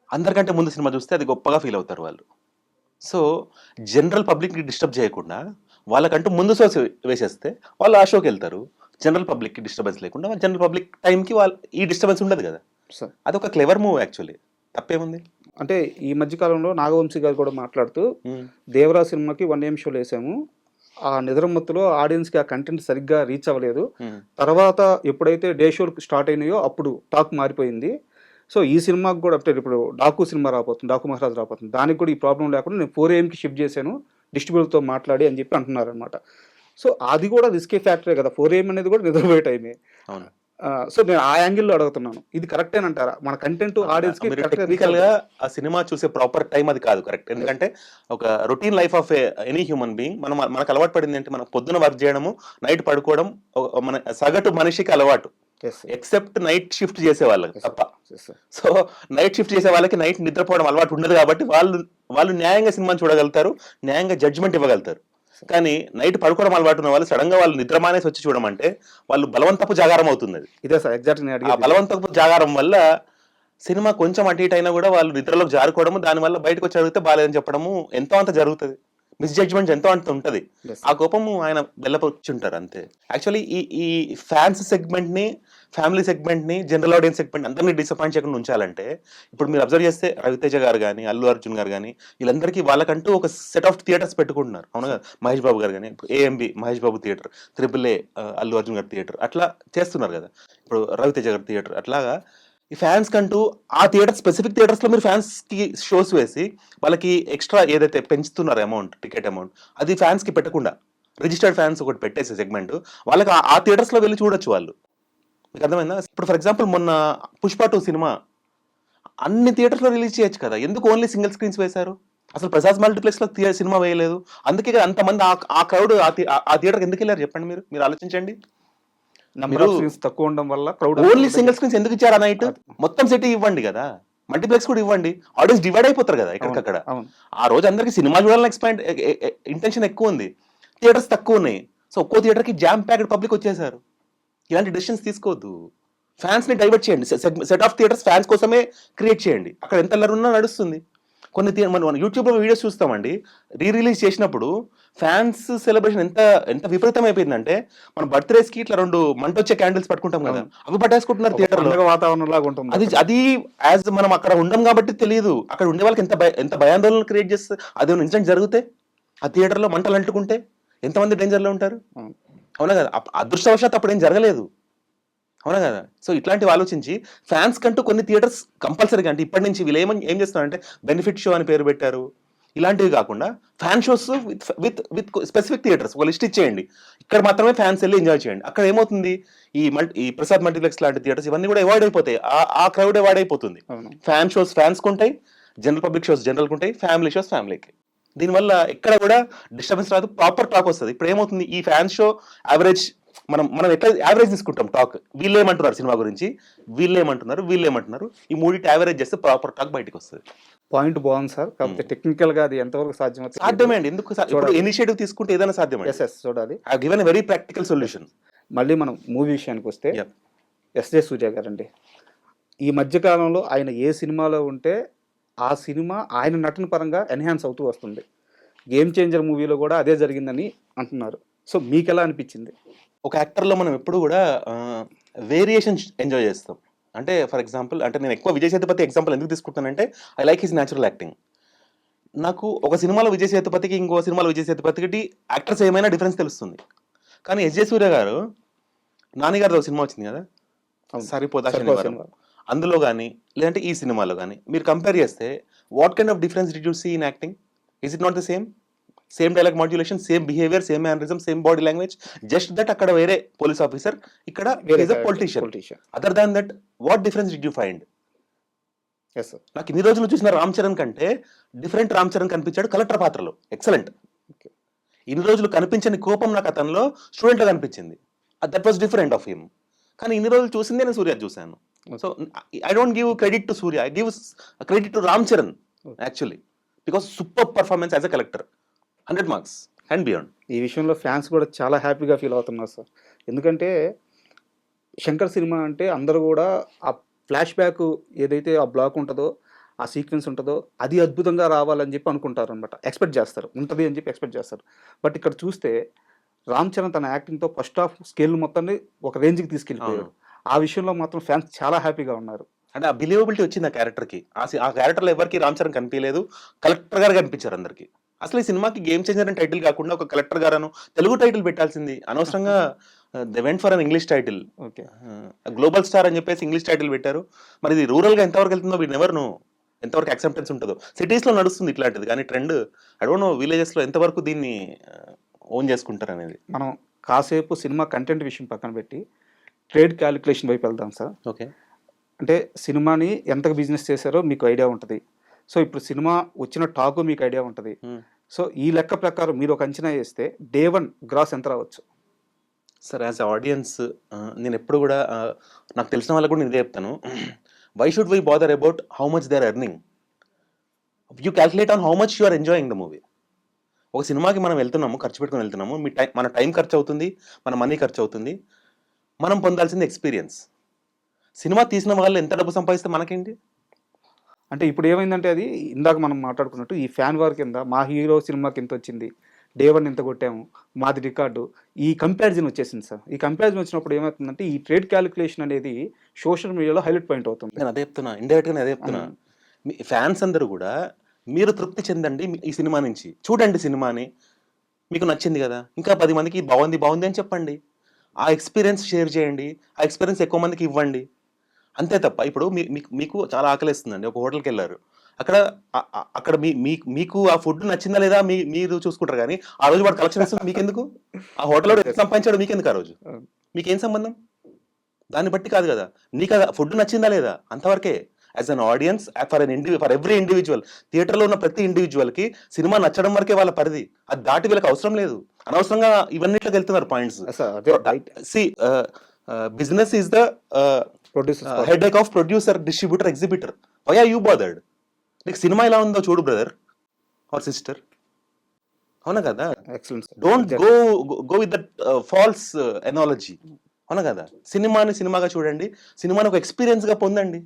అందరికంటే ముందు సినిమా చూస్తే అది గొప్పగా ఫీల్ అవుతారు వాళ్ళు. సో జనరల్ పబ్లిక్ని డిస్టర్బ్ చేయకుండా వాళ్ళకంటూ ముందు షో వేసేస్తే వాళ్ళు ఆ షోకి వెళ్తారు. జనరల్ పబ్లిక్కి డిస్టర్బెన్స్ లేకుండా జనరల్ పబ్లిక్ టైంకి వాళ్ళు ఈ డిస్టర్బెన్స్ ఉండదు కదా. అదొక క్లెవర్ మూవ్ యాక్చువల్లీ. తప్పేముంది? అంటే ఈ మధ్యకాలంలో నాగవంశీ గారు కూడా మాట్లాడుతూ దేవరా సినిమాకి 1 AM షోలు వేసాము, ఆ నిద్రమత్తులో ఆడియన్స్కి ఆ కంటెంట్ సరిగ్గా రీచ్ అవ్వలేదు, తర్వాత ఎప్పుడైతే డే షోలు స్టార్ట్ అయినాయో అప్పుడు టాక్ మారిపోయింది. సో ఈ సినిమాకి కూడా అంటే ఇప్పుడు డాకు సినిమా రాబోతుంది, డాకు మహారాజ్ రాబోతుంది, దానికి కూడా ఈ ప్రాబ్లం లేకుండా నేను 4 AM షిఫ్ట్ చేశాను డిస్ట్రిబ్యూటర్తో మాట్లాడి అని చెప్పి అంటున్నారు అనమాట. సో అది కూడా రిస్కే ఫ్యాక్టరే కదా, 4 AM అనేది కూడా నిద్రపోయే టైమే. అవును. సో నేను ఆ యాంగిల్లో అడుగుతున్నాను, ఇది కరెక్టేనంటారా? మన కంటెంట్ ఆడియన్స్కి టెక్నికల్ గా ఆ సినిమా చూసే ప్రాపర్ టైం అది కాదు కరెక్ట్. ఎందుకంటే ఒక routine life of any human being, మనకు అలవాటు పడింది అంటే మనం పొద్దున వర్క్ చేయడము, నైట్ పడుకోవడం మన సగటు మనిషికి అలవాటు, ఎక్సెప్ట్ నైట్ షిఫ్ట్ చేసే వాళ్ళకి తప్ప. సో నైట్ షిఫ్ట్ చేసే వాళ్ళకి నైట్ నిద్రపోవడం అలవాటు ఉండదు కాబట్టి వాళ్ళు న్యాయంగా సినిమాని చూడగలుగుతారు, న్యాయంగా జడ్జ్మెంట్ ఇవ్వగలుగుతారు. కానీ నైట్ పడుకోవడం అలవాటు ఉన్న వాళ్ళు సడన్ గా వాళ్ళు నిద్ర మానేసి వచ్చి చూడమంటే వాళ్ళు బలవంతపు జాగారం అవుతుంది. అది ఇదే సార్ ఎగ్జాక్ట్. ఆ బలవంతపు జాగారం వల్ల సినిమా కొంచెం అటు ఇటు అయినా కూడా వాళ్ళు నిద్రలోకి జారుకోవడము, దానివల్ల బయటకు వచ్చి అడిగితే బాగాలేదని చెప్పడము ఎంతో అంత జరుగుతుంది. మిస్జడ్జ్మెంట్ ఎంతో అంత ఉంటుంది. ఆ కోపము ఆయన వెళ్ళపొచ్చుంటారు అంతే. యాక్చువల్లీ ఈ ఫ్యాన్స్ సెగ్మెంట్ ని ఫ్యామిలీ సెగ్మెంట్ని జనరల్ ఆడియన్స్ సెగ్మెంట్ అందరినీ డిసప్పాయింట్ చేయకుండా ఉంచాలంటే ఇప్పుడు మీరు అబ్జర్వ్ చేస్తే రవితేజ గారు కానీ అల్లు అర్జున్ గారు కానీ వీళ్ళందరికీ వాళ్ళకంటూ ఒక సెట్ ఆఫ్ థియేటర్స్ పెట్టుకుంటున్నారు అవును కదా. మహేష్ బాబు గారు కానీ AMB Mahesh Babu theatre, AAA Allu Arjun గారి థియేటర్ అట్లా చేస్తున్నారు కదా. ఇప్పుడు రవితేజ గారి థియేటర్ అట్లాగా ఈ ఫ్యాన్స్ కంటూ ఆ థియేటర్ స్పెసిఫిక్ థియేటర్స్లో మీరు ఫ్యాన్స్కి షోస్ వేసి వాళ్ళకి ఎక్స్ట్రా ఏదైతే పెంచుతున్నారు అమౌంట్ టికెట్ అమౌంట్ అది ఫ్యాన్స్కి పెట్టకుండా రిజిస్టర్డ్ ఫ్యాన్స్ ఒకటి పెట్టేసే సెగ్మెంట్ వాళ్ళకి ఆ థియేటర్స్లో వెళ్ళి చూడొచ్చు వాళ్ళు. మీకు అర్థమైందా? ఇప్పుడు ఫర్ ఎగ్జాంపుల్ మొన్న పుష్ప 2 సినిమా అన్ని థియేటర్స్లో రిలీజ్ చేయొచ్చు కదా, ఎందుకు ఓన్లీ సింగిల్ స్క్రీన్స్ వేశారు? అసలు ప్రసాద్ మల్టీప్లెక్స్లో సినిమా వేయలేదు, అందుకే కదా అంతమంది ఆ క్రౌడ్ ఆ థియేటర్కి ఎందుకు వెళ్ళారు చెప్పండి మీరు ఆలోచించండి. తక్కువ ఉండడం వల్ల క్రౌడ్ ఓన్లీ సింగిల్ స్క్రీన్స్ ఎందుకు ఇచ్చారు? నైట్ మొత్తం సిటీ ఇవ్వండి కదా, మల్టీప్లెక్స్ కూడా ఇవ్వండి, ఆడియన్స్ డివైడ్ అయిపోతారు కదా ఎక్కడికక్కడ. ఆ రోజు అందరికి సినిమా చూడాలని ఇంటెన్షన్ ఎక్కువ ఉంది, థియేటర్స్ తక్కువ ఉన్నాయి, సో ఒక్కో థియేటర్కి జామ్ ప్యాక్డ్ పబ్లిక్ వచ్చేసారు. ఇలాంటి డెసిషన్స్ తీసుకోవద్దు, ఫ్యాన్స్ ని డైవర్ట్ చేయండి, సెట్ ఆఫ్ థియేటర్స్ ఫ్యాన్స్ కోసమే క్రియేట్ చేయండి, అక్కడ ఎంత ఉన్నా నడుస్తుంది. మనం యూట్యూబ్లో వీడియోస్ చూస్తామండి, రిలీజ్ చేసినప్పుడు ఫ్యాన్స్ సెలబ్రేషన్ ఎంత విపరీతం అయిపోయిందంటే మన బర్త్డేస్కి ఇట్లా 2 మంటొచ్చే క్యాండిల్స్ పట్టుకుంటాం కదా, అవి పట్టేసుకుంటున్నారు థియేటర్లో. వాతావరణం లాగా ఉంటుంది అది యాజ్ మనం అక్కడ ఉండం కాబట్టి తెలియదు, అక్కడ ఉండే వాళ్ళకి ఎంత భయాందోళన క్రియేట్ చేస్తే అదే ఇన్సిడెంట్ జరిగితే ఆ థియేటర్లో మంటలు అంటుకుంటే ఎంతమంది డేంజర్లో ఉంటారు. అవునా కదా, అదృష్టవశాత్తు అప్పుడు ఏం జరగలేదు, అవునా కదా. సో ఇట్లాంటివి ఆలోచించి ఫ్యాన్స్ కంటూ కొన్ని థియేటర్స్ కంపల్సరీగా, అంటే ఇప్పటి నుంచి వీళ్ళు ఏం చేస్తున్నారంటే బెనిఫిట్ షో అని పేరు పెట్టారు, ఇలాంటివి కాకుండా fan shows with specific theatres ఒక లిస్ట్ ఇచ్చేయండి, ఇక్కడ మాత్రమే ఫ్యాన్స్ వెళ్ళి ఎంజాయ్ చేయండి. అక్కడ ఏమవుతుంది, ఈ ప్రసాద్ మల్టీప్లెక్స్ లాంటి థియేటర్స్ ఇవన్నీ కూడా అవాయిడ్ అయిపోతాయి, ఆ క్రౌడ్ అవాయిడ్ అయిపోతుంది. ఫ్యాన్ షోస్ ఫ్యాన్స్ ఉంటాయి, జనరల్ పబ్లిక్ షోస్ జనరల్ ఉంటాయి, ఫ్యామిలీ షోస్ ఫ్యామిలీకి. దీనివల్ల ఎక్కడ కూడా డిస్టర్బెన్స్ రాదు, ప్రాపర్ టాక్ వస్తుంది. ఇప్పుడు ఏమవుతుంది, ఈ ఫ్యాన్ షో యావరేజ్ మనం ఎట్లా యావరేజ్ తీసుకుంటాం టాక్, వీళ్ళేమంటున్నారు సినిమా గురించి, వీళ్ళేమంటున్నారు, ఈ మూడింటి యావరేజ్ చేస్తే ప్రాపర్ టాక్ బయటకు వస్తుంది. పాయింట్ బాగుంది సార్, కాకపోతే టెక్నికల్ గా అది ఎంతవరకు సాధ్యమే అండి, ఎందుకు ఇనిషియేటివ్ తీసుకుంటే ఏదైనా సాధ్యమే. చూడాలి, I given a very practical solution. మళ్ళీ మనం మూవీ విషయానికి వస్తే ఎస్జే సూర్య గారండి, ఈ మధ్య కాలంలో ఆయన ఏ సినిమాలో ఉంటే ఆ సినిమా ఆయన నటన పరంగా ఎన్హాన్స్ అవుతూ వస్తుంది. గేమ్ చేంజర్ మూవీలో కూడా అదే జరిగిందని అంటున్నారు. సో మీకు ఎలా అనిపించింది? ఒక యాక్టర్లో మనం ఎప్పుడు కూడా వేరియేషన్ ఎంజాయ్ చేస్తాం. అంటే ఫర్ ఎగ్జాంపుల్, అంటే నేను ఎక్కువ విజయ్ సేతుపతి ఎగ్జాంపుల్ ఎందుకు తీసుకుంటానంటే I like his natural acting. నాకు ఒక సినిమాలో విజయ్ సేతుపతికి ఇంకో సినిమాలో విజయ్ సేతుపతికి యాక్టర్స్ ఏమైనా డిఫరెన్స్ తెలుస్తుంది. కానీ ఎస్జే సూర్య గారు నానిగారితో సినిమా వచ్చింది కదా సరిపోదా శనివారం, అందులో కానీ లేదంటే ఈ సినిమాలో కానీ మీరు కంపేర్ చేస్తే what kind of difference did you see in acting? Is it not the same dialogue modulation, same behaviour, same mannerism, same body language, just that అక్కడ వేరే పోలీస్ ఆఫీసర్, ఇక్కడ politician. Other than that what difference did you find? నాకు ఇన్ని రోజులు చూసిన రామ్ చరణ్ కంటే different Ram Charan కనిపించాడు collector పాత్రలో, ఎక్సలెంట్. ఇన్ని రోజులు కనిపించని కోపం నాకు అతనిలో స్టూడెంట్ లో కనిపించింది, that was different of him. కానీ ఇన్ని రోజులు చూసిందే నేను సూర్య చూశాను. So I don't give credit to Surya, I give credit to Ram Charan actually, because super performance as a collector, 100 marks and beyond. ఈ విషయంలో ఫ్యాన్స్ కూడా చాలా హ్యాపీగా ఫీల్ అవుతున్నారు సార్, ఎందుకంటే శంకర్ సినిమా అంటే అందరూ కూడా ఆ ఫ్లాష్ బ్యాక్ ఏదైతే ఆ బ్లాక్ ఉంటుందో, ఆ సీక్వెన్స్ ఉంటుందో అది అద్భుతంగా రావాలని చెప్పి అనుకుంటారు అనమాట, ఎక్స్పెక్ట్ చేస్తారు, ఉంటుంది అని చెప్పి ఎక్స్పెక్ట్ చేస్తారు. బట్ ఇక్కడ చూస్తే రామ్ చరణ్ తన యాక్టింగ్తో ఫస్ట్ హాఫ్ స్కేల్ మొత్తాన్ని ఒక రేంజ్కి తీసుకెళ్ళిపోయాడు. ఆ విషయంలో మాత్రం ఫ్యాన్స్ చాలా హ్యాపీగా ఉన్నారు. అంటే ఆ బిలీవబిలిటీ వచ్చింది ఆ క్యారెక్టర్కి. ఆ క్యారెక్టర్లో ఎవరికి రామ్ చరణ్ కనిపించలేదు, కలెక్టర్ గారు కనిపించారు అందరికి. అసలు ఈ సినిమాకి గేమ్ చేంజర్ అని టైటిల్ కాకుండా ఒక కలెక్టర్ గారు తెలుగు టైటిల్ పెట్టాల్సింది, అనవసరంగా they went for an English title. Okay, global star అని చెప్పేసి ఇంగ్లీష్ టైటిల్ పెట్టారు. మరి ఇది రూరల్గా ఎంతవరకు వెళ్తుందో వీడు ఎవరు ఎంతవరకు యాక్సెప్టెన్స్ ఉంటుందో. సిటీస్లో నడుస్తుంది ఇట్లాంటిది, కానీ ట్రెండ్ ఐ డోంట్ నో విలేజెస్లో ఎంతవరకు దీన్ని ఓన్ చేసుకుంటారు అనేది. మనం కాసేపు సినిమా కంటెంట్ విషయం పక్కన పెట్టి ట్రేడ్ క్యాలిక్యులేషన్ వైపు వెళ్దాం సార్. ఓకే, అంటే సినిమాని ఎంతగా బిజినెస్ చేశారో మీకు ఐడియా ఉంటుంది. సో ఇప్పుడు సినిమా వచ్చిన టాకు మీకు ఐడియా ఉంటుంది. సో ఈ లెక్క ప్రకారం మీరు ఒక అంచనా వేస్తే డే 1 గ్రాస్ ఎంత రావచ్చు సార్? యాజ్ ఆడియన్స్ నేను ఎప్పుడు కూడా నాకు తెలిసిన వాళ్ళకు కూడా నేను ఇదే చెప్తాను, why should we bother about how much they are earning, you calculate on how much you are enjoying the movie. ఒక సినిమాకి మనం వెళ్తున్నాము, ఖర్చు పెట్టుకుని వెళ్తున్నాము, మన టైం ఖర్చు అవుతుంది, మన మనీ ఖర్చు అవుతుంది, మనం పొందాల్సింది ఎక్స్పీరియన్స్. సినిమా తీసిన వాళ్ళు ఎంత డబ్బు సంపాదిస్తే మనకేంటి? అంటే ఇప్పుడు ఏమైందంటే అది ఇందాక మనం మాట్లాడుకున్నట్టు ఈ ఫ్యాన్ వార్ కింద మా హీరో సినిమాకి ఎంత వచ్చింది, డే వన్ ఇంత కొట్టాము, మాది రికార్డు, ఈ కంపారిజన్ వచ్చేసింది సార్. ఈ కంపారిజన్ వచ్చినప్పుడు ఏమవుతుందంటే ఈ ట్రేడ్ క్యాలిక్యులేషన్ అనేది సోషల్ మీడియాలో హైలైట్ పాయింట్ అవుతుంది. నేను అదే చెప్తున్నా, ఇండైరెక్ట్గా అదే చెప్తున్నా. మీ ఫ్యాన్స్ అందరూ కూడా మీరు తృప్తి చెందండి ఈ సినిమా నుంచి, చూడండి సినిమాని, మీకు నచ్చింది కదా, ఇంకా 10 మందికి బాగుంది బాగుంది అని చెప్పండి, ఆ ఎక్స్పీరియన్స్ షేర్ చేయండి, ఆ ఎక్స్పీరియన్స్ ఎక్కువ మందికి ఇవ్వండి, అంతే తప్ప. ఇప్పుడు మీకు చాలా ఆకలిస్తుందండి, ఒక హోటల్కి వెళ్ళారు, అక్కడ అక్కడ మీకు ఆ ఫుడ్ నచ్చిందా లేదా మీరు చూసుకుంటారు, కానీ ఆ రోజు వాడు కలెక్షన్ ఇస్తుంది మీకెందుకు, ఆ హోటల్లో సంపాదించాడు మీకెందుకు, ఆ రోజు మీకేం సంబంధం, దాన్ని బట్టి కాదు కదా. నీకు ఫుడ్ నచ్చిందా లేదా అంతవరకే. As an audience, for every individual, థియేటర్లో ఉన్న ప్రతి ఇండివిజువల్కి సినిమా నచ్చడం వరకే వాళ్ళ పరిధి, అది దాటి వీళ్ళకి అవసరం లేదు. అనవసరంగా ఇవన్నిట్లోకి వెళ్తున్నారు points. See business is the headache of producer, distributor, exhibitor. Why are you bothered? నీకు సినిమా ఎలా ఉందో చూడు బ్రదర్ ఆర్ సిస్టర్, అవునా కదా? Excellent. Don't go with that false analogy, అవునా కదా? సినిమాని సినిమాగా చూడండి, సినిమాని ఒక ఎక్స్పీరియన్స్ గా పొందండి.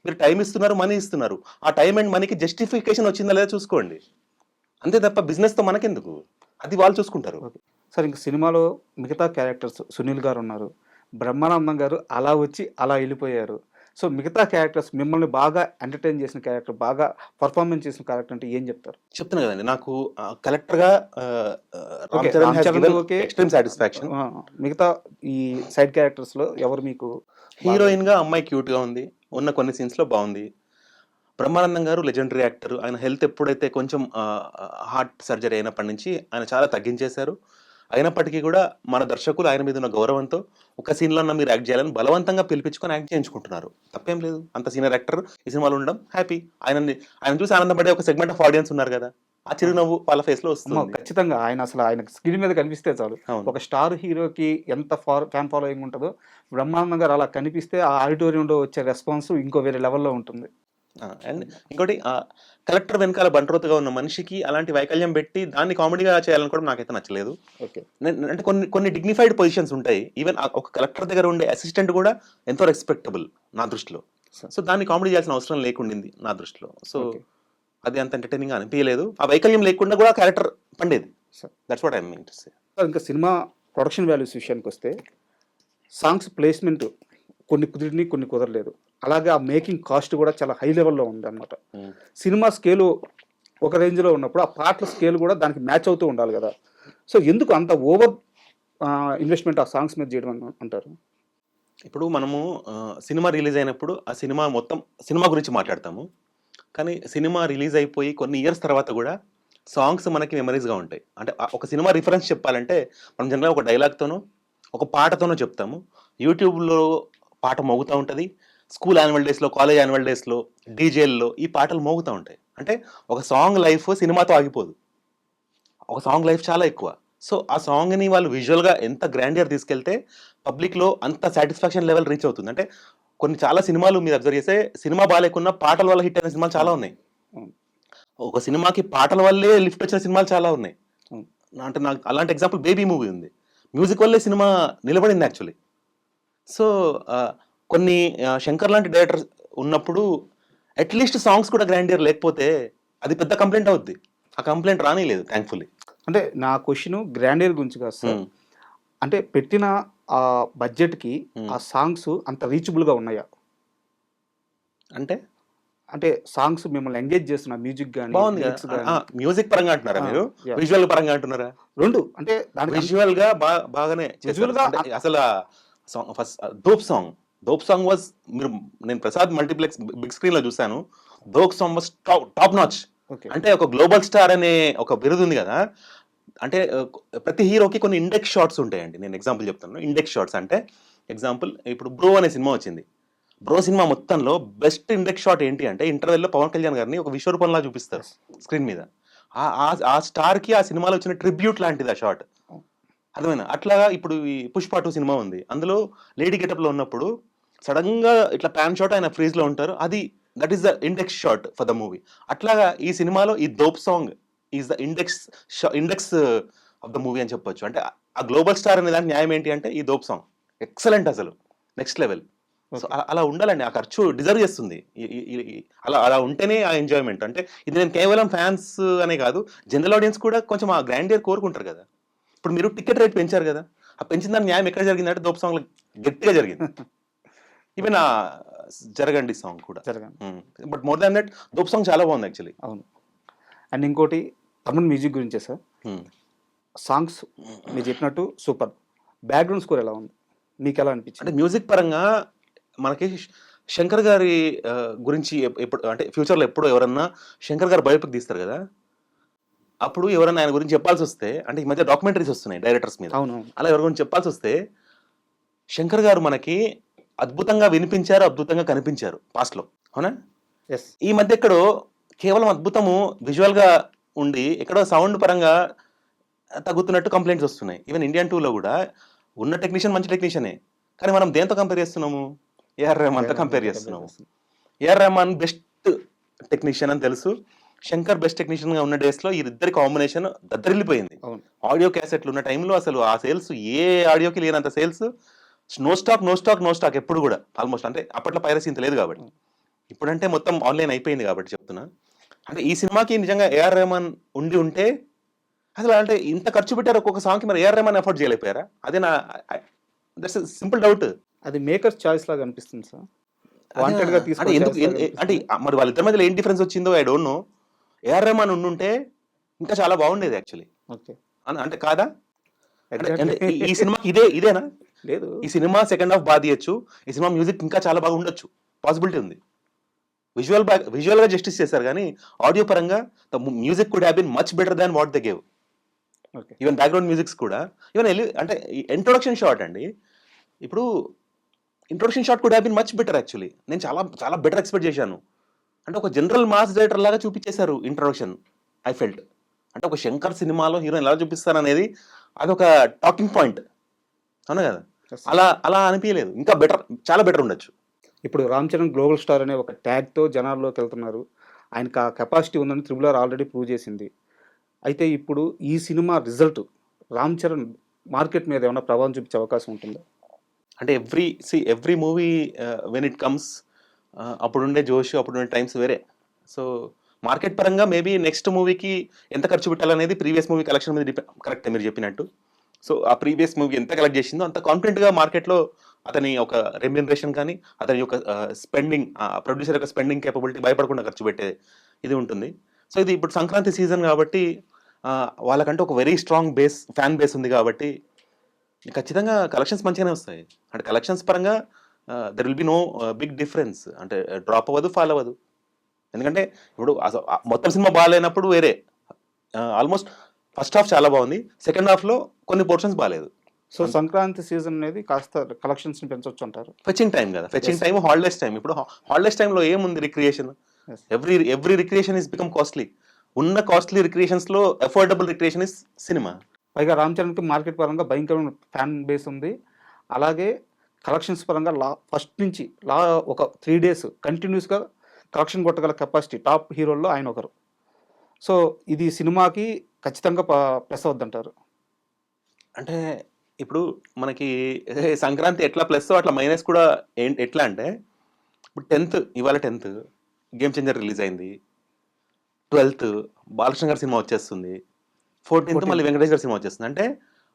మీరు టైం ఇస్తున్నారు, మనీ ఇస్తున్నారు, ఆ టైం అండ్ మనీకి జస్టిఫికేషన్ వచ్చిందా లేదా చూసుకోండి, అంతే తప్ప బిజినెస్ తో మనకెందుకు, అది వాళ్ళు చూసుకుంటారు. సార్ ఇంకా సినిమాలో మిగతా క్యారెక్టర్స్, సునీల్ గారు ఉన్నారు, బ్రహ్మానందం గారు అలా వచ్చి అలా వెళ్ళిపోయారు. సో మిగతా క్యారెక్టర్స్ మిమ్మల్ని బాగా ఎంటర్టైన్ చేసిన క్యారెక్టర్, బాగా పర్ఫార్మెన్స్ చేసిన క్యారెక్టర్ అంటే ఏం చెప్తారు? చెప్తున్నా కదండి, నాకు కలెక్టర్ గా Okay, Ram Charan has Ram Charan given okay. extreme satisfaction. మిగతా ఈ సైడ్ క్యారెక్టర్స్ లో ఎవరు మీకు? హీరోయిన్ గా అమ్మాయి క్యూట్ గా ఉంది, ఉన్న కొన్ని సీన్స్ లో బాగుంది. బ్రహ్మానందం గారు లెజెండరీ యాక్టర్, ఆయన హెల్త్ ఎప్పుడైతే కొంచెం హార్ట్ సర్జరీ అయినప్పటి నుంచి ఆయన చాలా తగ్గించేశారు. అయినప్పటికీ కూడా మన దర్శకులు ఆయన మీద ఉన్న గౌరవంతో ఒక సీన్లో మీరు యాక్ట్ చేయాలని బలవంతంగా పిలిపించుకొని యాక్ట్ చేయించుకుంటున్నారు, తప్పేం లేదు. అంత సీనియర్ యాక్టర్ ఈ సినిమాలో ఉండడం హ్యాపీ. ఆయన చూసి ఆనందపడే ఒక సెగ్మెంట్ ఆఫ్ ఆడియన్స్ ఉన్నారు కదా, ఆ చిరునవ్వు వాళ్ళ ఫేస్ లో వస్తుంది. ఖచ్చితంగా ఆయన అసలు ఆయన స్క్రీన్ మీద కనిపిస్తే చాలు, ఒక స్టార్ హీరోకి ఎంత ఫ్యాన్ ఫాలోయింగ్ ఉంటుందో, బ్రహ్మానందం గారు అలా కనిపిస్తే ఆ ఆడిటోరియంలో వచ్చే రెస్పాన్స్ ఇంకో వేరే లెవెల్లో ఉంటుంది. అండ్ ఇంకోటి, కలెక్టర్ వెనకాల బంట్రోతుగా ఉన్న మనిషికి అలాంటి వైకల్యం పెట్టి దాన్ని కామెడీగా చేయాలని కూడా నాకైతే నచ్చలేదు. ఓకే, అంటే కొన్ని డిగ్నిఫైడ్ పొజిషన్స్ ఉంటాయి, ఈవెన్ ఒక కలెక్టర్ దగ్గర ఉండే అసిస్టెంట్ కూడా ఎంతో రెస్పెక్టబుల్ నా దృష్టిలో. సో దాన్ని కామెడీ చేయాల్సిన అవసరం లేకుండింది నా దృష్టిలో. సో అది అంత ఎంటర్టైనింగ్ అనిపించలేదు. ఆ వైకల్యం లేకుండా కూడా క్యారెక్టర్ పండేది. That's what I mean to say. ఇంకా సినిమా ప్రొడక్షన్ వాల్యూస్ విషయానికి వస్తే, సాంగ్స్ ప్లేస్మెంట్ కొన్ని కుదిరిని, కొన్ని కుదరలేదు. అలాగే ఆ మేకింగ్ కాస్ట్ కూడా చాలా హై లెవెల్లో ఉంది అనమాట. సినిమా స్కేలు ఒక రేంజ్లో ఉన్నప్పుడు ఆ పాటల స్కేల్ కూడా దానికి మ్యాచ్ అవుతూ ఉండాలి కదా. సో ఎందుకు అంత ఓవర్ ఇన్వెస్ట్మెంట్ ఆ సాంగ్స్ మీద చేయడం అంటారు? ఇప్పుడు మనము సినిమా రిలీజ్ అయినప్పుడు ఆ సినిమా మొత్తం సినిమా గురించి మాట్లాడతాము, కానీ సినిమా రిలీజ్ అయిపోయి కొన్ని ఇయర్స్ తర్వాత కూడా సాంగ్స్ మనకి మెమరీస్గా ఉంటాయి. అంటే ఒక సినిమా రిఫరెన్స్ చెప్పాలంటే మనం జనరల్గా ఒక డైలాగ్తోనో ఒక పాటతోనో చెప్తాము. యూట్యూబ్లో పాట మోగుతూ ఉంటుంది, స్కూల్ యాన్యువల్ డేస్లో, కాలేజ్ యాన్యువల్ డేస్లో, డీజేల్లో ఈ పాటలు మోగుతూ ఉంటాయి. అంటే ఒక సాంగ్ లైఫ్ సినిమాతో ఆగిపోదు, ఒక సాంగ్ లైఫ్ చాలా ఎక్కువ. సో ఆ సాంగ్ని వాళ్ళు విజువల్గా ఎంత గ్రాండియర్ తీసుకెళ్తే పబ్లిక్లో అంత సాటిస్ఫాక్షన్ లెవెల్ రీచ్ అవుతుంది. అంటే చాలా సినిమాలు మీరు అబ్జర్వ్ చేస్తే సినిమా బాగాలేకున్నా పాటల వల్ల హిట్ అయిన సినిమాలు చాలా ఉన్నాయి. ఒక సినిమాకి పాటల వల్లే లిఫ్ట్ వచ్చిన సినిమాలు చాలా ఉన్నాయి. అంటే నాకు అలాంటి ఎగ్జాంపుల్ బేబీ మూవీ ఉంది, మ్యూజిక్ వల్లే సినిమా నిలబడింది యాక్చువల్లీ. సో కొన్ని శంకర్ లాంటి డైరెక్టర్ ఉన్నప్పుడు అట్లీస్ట్ సాంగ్స్ కూడా గ్రాండియర్ లేకపోతే అది పెద్ద కంప్లైంట్ అవుద్ది. ఆ కంప్లైంట్ రానిలేదు థ్యాంక్ఫుల్లీ. అంటే నా క్వశ్చన్ గ్రాండియర్ గురించి కాదు సార్, అంటే పెట్టిన ఆ బడ్జెట్కి ఆ సాంగ్స్ అంత రీచబుల్గా ఉన్నాయా? అంటే సాంగ్స్ మిమ్మల్ని ఎంగేజ్ చేస్తున్న మ్యూజిక్ కానీ మ్యూజిక్ పరంగా అంటున్నారా మీరు, విజువల్ పరంగా అంటున్నారా? రెండు. అంటే విజువల్ గా బాగానే అసలు ఫస్ట్ దోప్ సాంగ్ వాజ్, నేను ప్రసాద్ మల్టీప్లెక్స్ బిగ్ స్క్రీన్ లో చూసాను, dope song was top notch. అంటే ఒక గ్లోబల్ స్టార్ అనే ఒక బిరుదు ఉంది కదా. అంటే ప్రతి హీరోకి కొన్ని ఇండెక్స్ షాట్స్ ఉంటాయండి. నేను ఎగ్జాంపుల్ చెప్తాను. ఇండెక్స్ షాట్స్ అంటే ఎగ్జాంపుల్ ఇప్పుడు బ్రో అనే సినిమా వచ్చింది, బ్రో సినిమా మొత్తంలో బెస్ట్ ఇండెక్స్ షాట్ ఏంటి అంటే ఇంటర్వెల్లో పవన్ కళ్యాణ్ గారిని ఒక విశ్వరూపంలా చూపిస్తారు స్క్రీన్ మీద. ఆ స్టార్ కి ఆ సినిమాలో వచ్చిన ట్రిబ్యూట్ లాంటిది ఆ షాట్, అర్థమైనా? అట్లాగా ఇప్పుడు ఈ పుష్ప 2 సినిమా ఉంది, అందులో లేడీ గెటప్ లో ఉన్నప్పుడు సడన్ గా ఇట్లా ప్యాన్ షాట్ ఆయన ఫ్రీజ్ లో ఉంటారు, అది that is the index shot for the movie. అట్లాగా ఈ సినిమాలో ఈ dope song is the index of the movie అని చెప్పొచ్చు. అంటే ఆ గ్లోబల్ స్టార్ అనే దానికి న్యాయం ఏంటి అంటే ఈ దోప్ సాంగ్ ఎక్సలెంట్, అసలు నెక్స్ట్ లెవెల్. సో అలా ఉండాలండి, ఆ ఖర్చు డిజర్వ్ చేస్తుంది. అలా అలా ఉంటేనే ఆ ఎంజాయ్మెంట్. అంటే ఇది నేను కేవలం ఫ్యాన్స్ అనే కాదు, జనరల్ ఆడియన్స్ కూడా కొంచెం ఆ గ్రాండియర్ కోరుకుంటారు కదా. ఇప్పుడు మీరు టికెట్ రేట్ పెంచారు కదా, ఆ పెంచిన దాని న్యాయం ఎక్కడ జరిగిందంటే దోప్ సాంగ్ గట్టిగా జరిగింది. ఈవెన్ ఆ జరగండి సాంగ్ కూడా జరగండి. But more than that dope song చాలా బాగుంది యాక్చువల్లీ. అవును. అండ్ ఇంకోటి తమిళ్ మ్యూజిక్ గురించే సార్. సాంగ్స్ మీరు చెప్పినట్టు సూపర్. బ్యాక్గ్రౌండ్ స్కోర్ ఎలా ఉంది, మీకు ఎలా అనిపించింది? అంటే మ్యూజిక్ పరంగా మనకి శంకర్ గారి గురించి ఎప్పుడు అంటే ఫ్యూచర్లో ఎప్పుడు ఎవరన్నా శంకర్ గారు బయోపిక్ తీస్తారు కదా, అప్పుడు ఎవరన్నా ఆయన గురించి చెప్పాల్సి వస్తే, అంటే ఈ మధ్య డాక్యుమెంటరీస్ వస్తున్నాయి డైరెక్టర్స్ మీద, అవును. అలా ఎవరి గురించి చెప్పాల్సి వస్తే శంకర్ గారు మనకి అద్భుతంగా వినిపించారు, అద్భుతంగా కనిపించారు పాస్ట్లో, అవునా? ఎస్. ఈ మధ్య ఎక్కడో కేవలం అద్భుతము విజువల్గా ఉండి ఎక్కడో సౌండ్ పరంగా తగ్గుతున్నట్టు కంప్లైంట్స్ వస్తున్నాయి. ఈవెన్ ఇండియన్ 2లో కూడా ఉన్న టెక్నీషియన్ మంచి టెక్నీషియనే, కానీ మనం దేంతో కంపేర్ చేస్తున్నాము? ఏఆర్ రెహమాన్తో కంపేర్ చేస్తున్నాము. ఏఆర్ రెహమాన్ బెస్ట్ టెక్నీషియన్ అని తెలుసు, శంకర్ బెస్ట్ టెక్నీషియన్గా ఉన్న డేస్లో వీరిద్దరి కాంబినేషన్ దద్దరిల్లిపోయింది. ఆడియో క్యాసెట్లు ఉన్న టైంలో అసలు ఆ సేల్స్ ఏ ఆడియోకి లేనంత సేల్స్. నో స్టాక్ ఎప్పుడు కూడా ఆల్మోస్ట్. అంటే అప్పట్లో పైరసీ ఇంత లేదు కాబట్టి, ఇప్పుడంటే మొత్తం ఆన్లైన్ అయిపోయింది కాబట్టి చెప్తున్నా. అంటే ఈ సినిమాకి నిజంగా ఏఆర్ రెహమాన్ ఉంటే అసలు అంటే ఇంత ఖర్చు పెట్టారు ఒక్కొక్క సాంగ్కి, మరి ఏఆర్ రెహమాన్ ఎఫోర్డ్ చేయలేకపోయారా? అదే నా దట్స్ సింపుల్ డౌట్. అది మేకర్స్ చాయిస్ లాగా అనిపిస్తుంది సార్. వాంటెడ్ గా అంటే తీసుకొని ఎందుకు అంటే మరి వాళ్ళిద్దరి మధ్యలో ఏం డిఫరెన్స్ వచ్చిందో I don't know. A R Rahman ఉండుంటే ఇంకా చాలా బాగుండేది యాక్చువల్లీ. ఓకే. అంటే కాదా? Exactly. ఈ సినిమాకి ఇదేనా లేదు, ఈ సినిమా సెకండ్ హాఫ్ బాగా తీయచ్చు, ఈ సినిమా మ్యూజిక్ ఇంకా చాలా బాగా ఉండొచ్చు, పాసిబిలిటీ ఉంది. విజువల్ గా జస్టిస్ చేశారు, కానీ ఆడియో పరంగా the music could have been much better than what they gave. Okay. Even background musics కూడా, ఈవెన్ అంటే ఇంట్రొడక్షన్ షాట్ అండి, ఇప్పుడు introduction shot could have been much better actually. నేను చాలా చాలా బెటర్ ఎక్స్పెక్ట్ చేశాను. అంటే ఒక జనరల్ మాస్ డైరెక్టర్ లాగా చూపించేశారు ఇంట్రొడక్షన్. ఐ ఫెల్ట్ అంటే ఒక శంకర్ సినిమాలో హీరోయిన్ ఎలా చూపిస్తారు అనేది అదొక టాకింగ్ పాయింట్, అవునా కదా? అలా అనిపించలేదు, ఇంకా బెటర్, చాలా బెటర్ ఉండొచ్చు. ఇప్పుడు రామ్ చరణ్ గ్లోబల్ స్టార్ అనే ఒక ట్యాగ్తో జనాల్లోకి వెళ్తున్నారు. ఆయనకు ఆ కెపాసిటీ ఉందని త్రిబుల్ ఆర్ ఆల్రెడీ ప్రూవ్ చేసింది. అయితే ఇప్పుడు ఈ సినిమా రిజల్ట్ రామ్ చరణ్ మార్కెట్ మీద ఏమైనా ప్రభావం చూపించే అవకాశం ఉంటుందా? అంటే every movie when it comes అప్పుడుండే జోష్, అప్పుడుండే టైమ్స్ వేరే. సో మార్కెట్ పరంగా మేబీ నెక్స్ట్ మూవీకి ఎంత ఖర్చు పెట్టాలనేది ప్రీవియస్ మూవీ కలెక్షన్ మీద డిపెండ్. కరెక్ట్ మీరు చెప్పినట్టు. సో ఆ ప్రీవియస్ మూవీ ఎంత కలెక్ట్ చేసిందో అంత కాన్ఫిడెంట్గా మార్కెట్లో అతని ఒక రెమ్యూనరేషన్ కానీ, అతని యొక్క స్పెండింగ్, ప్రొడ్యూసర్ యొక్క స్పెండింగ్ కేపబిలిటీ భయపడకుండా ఖర్చు పెట్టే ఇది ఉంటుంది. సో ఇది ఇప్పుడు సంక్రాంతి సీజన్ కాబట్టి వాళ్ళకంటే ఒక వెరీ స్ట్రాంగ్ ఫ్యాన్ బేస్ ఉంది కాబట్టి ఖచ్చితంగా కలెక్షన్స్ మంచిగానే వస్తాయి. అంటే కలెక్షన్స్ పరంగా there will be no big difference. అంటే డ్రాప్ అవ్వదు, ఫాల్ అవ్వదు. ఎందుకంటే ఇప్పుడు మొత్తం సినిమా బాగాలేనప్పుడు వేరే. ఆల్మోస్ట్ ఫస్ట్ హాఫ్ చాలా బాగుంది, సెకండ్ హాఫ్లో కొన్ని పోర్షన్స్ బాగాలేదు. సో సంక్రాంతి సీజన్ అనేది కాస్త కలెక్షన్స్ పెంచవచ్చు అంటారు. ఫెచింగ్ టైం కదా, ఫెచింగ్ టైం, హాలిడేస్ టైం. ఇప్పుడు హాలిడేస్ టైంలో ఏముంది recreation? Every recreation is become costly. ఉన్న కాస్ట్లీ రిక్రియేషన్స్లో అఫోర్డబుల్ రిక్రియేషన్ ఇస్ సినిమా. పైగా రామ్ చరణ్కి మార్కెట్ పరంగా భయంకరమైన ఫ్యాన్ బేస్ ఉంది. అలాగే కలెక్షన్స్ పరంగా ఫస్ట్ నుంచి ఒక 3 days కంటిన్యూస్గా కలెక్షన్ కొట్టగల కెపాసిటీ టాప్ హీరోల్లో ఆయన ఒకరు. సో ఇది సినిమాకి ఖచ్చితంగా ప్లస్ అవుద్దంటారు. అంటే ఇప్పుడు మనకి సంక్రాంతి ఎట్లా ప్లస్ అట్లా మైనస్ కూడా ఎట్లా అంటే, ఇప్పుడు 10th ఇవాళ 10th గేమ్ చేంజర్ రిలీజ్ అయింది, 12th బాలకృష్ణ గారి సినిమా వచ్చేస్తుంది, 14th మళ్ళీ వెంకటేష్ గారి సినిమా వచ్చేస్తుంది. అంటే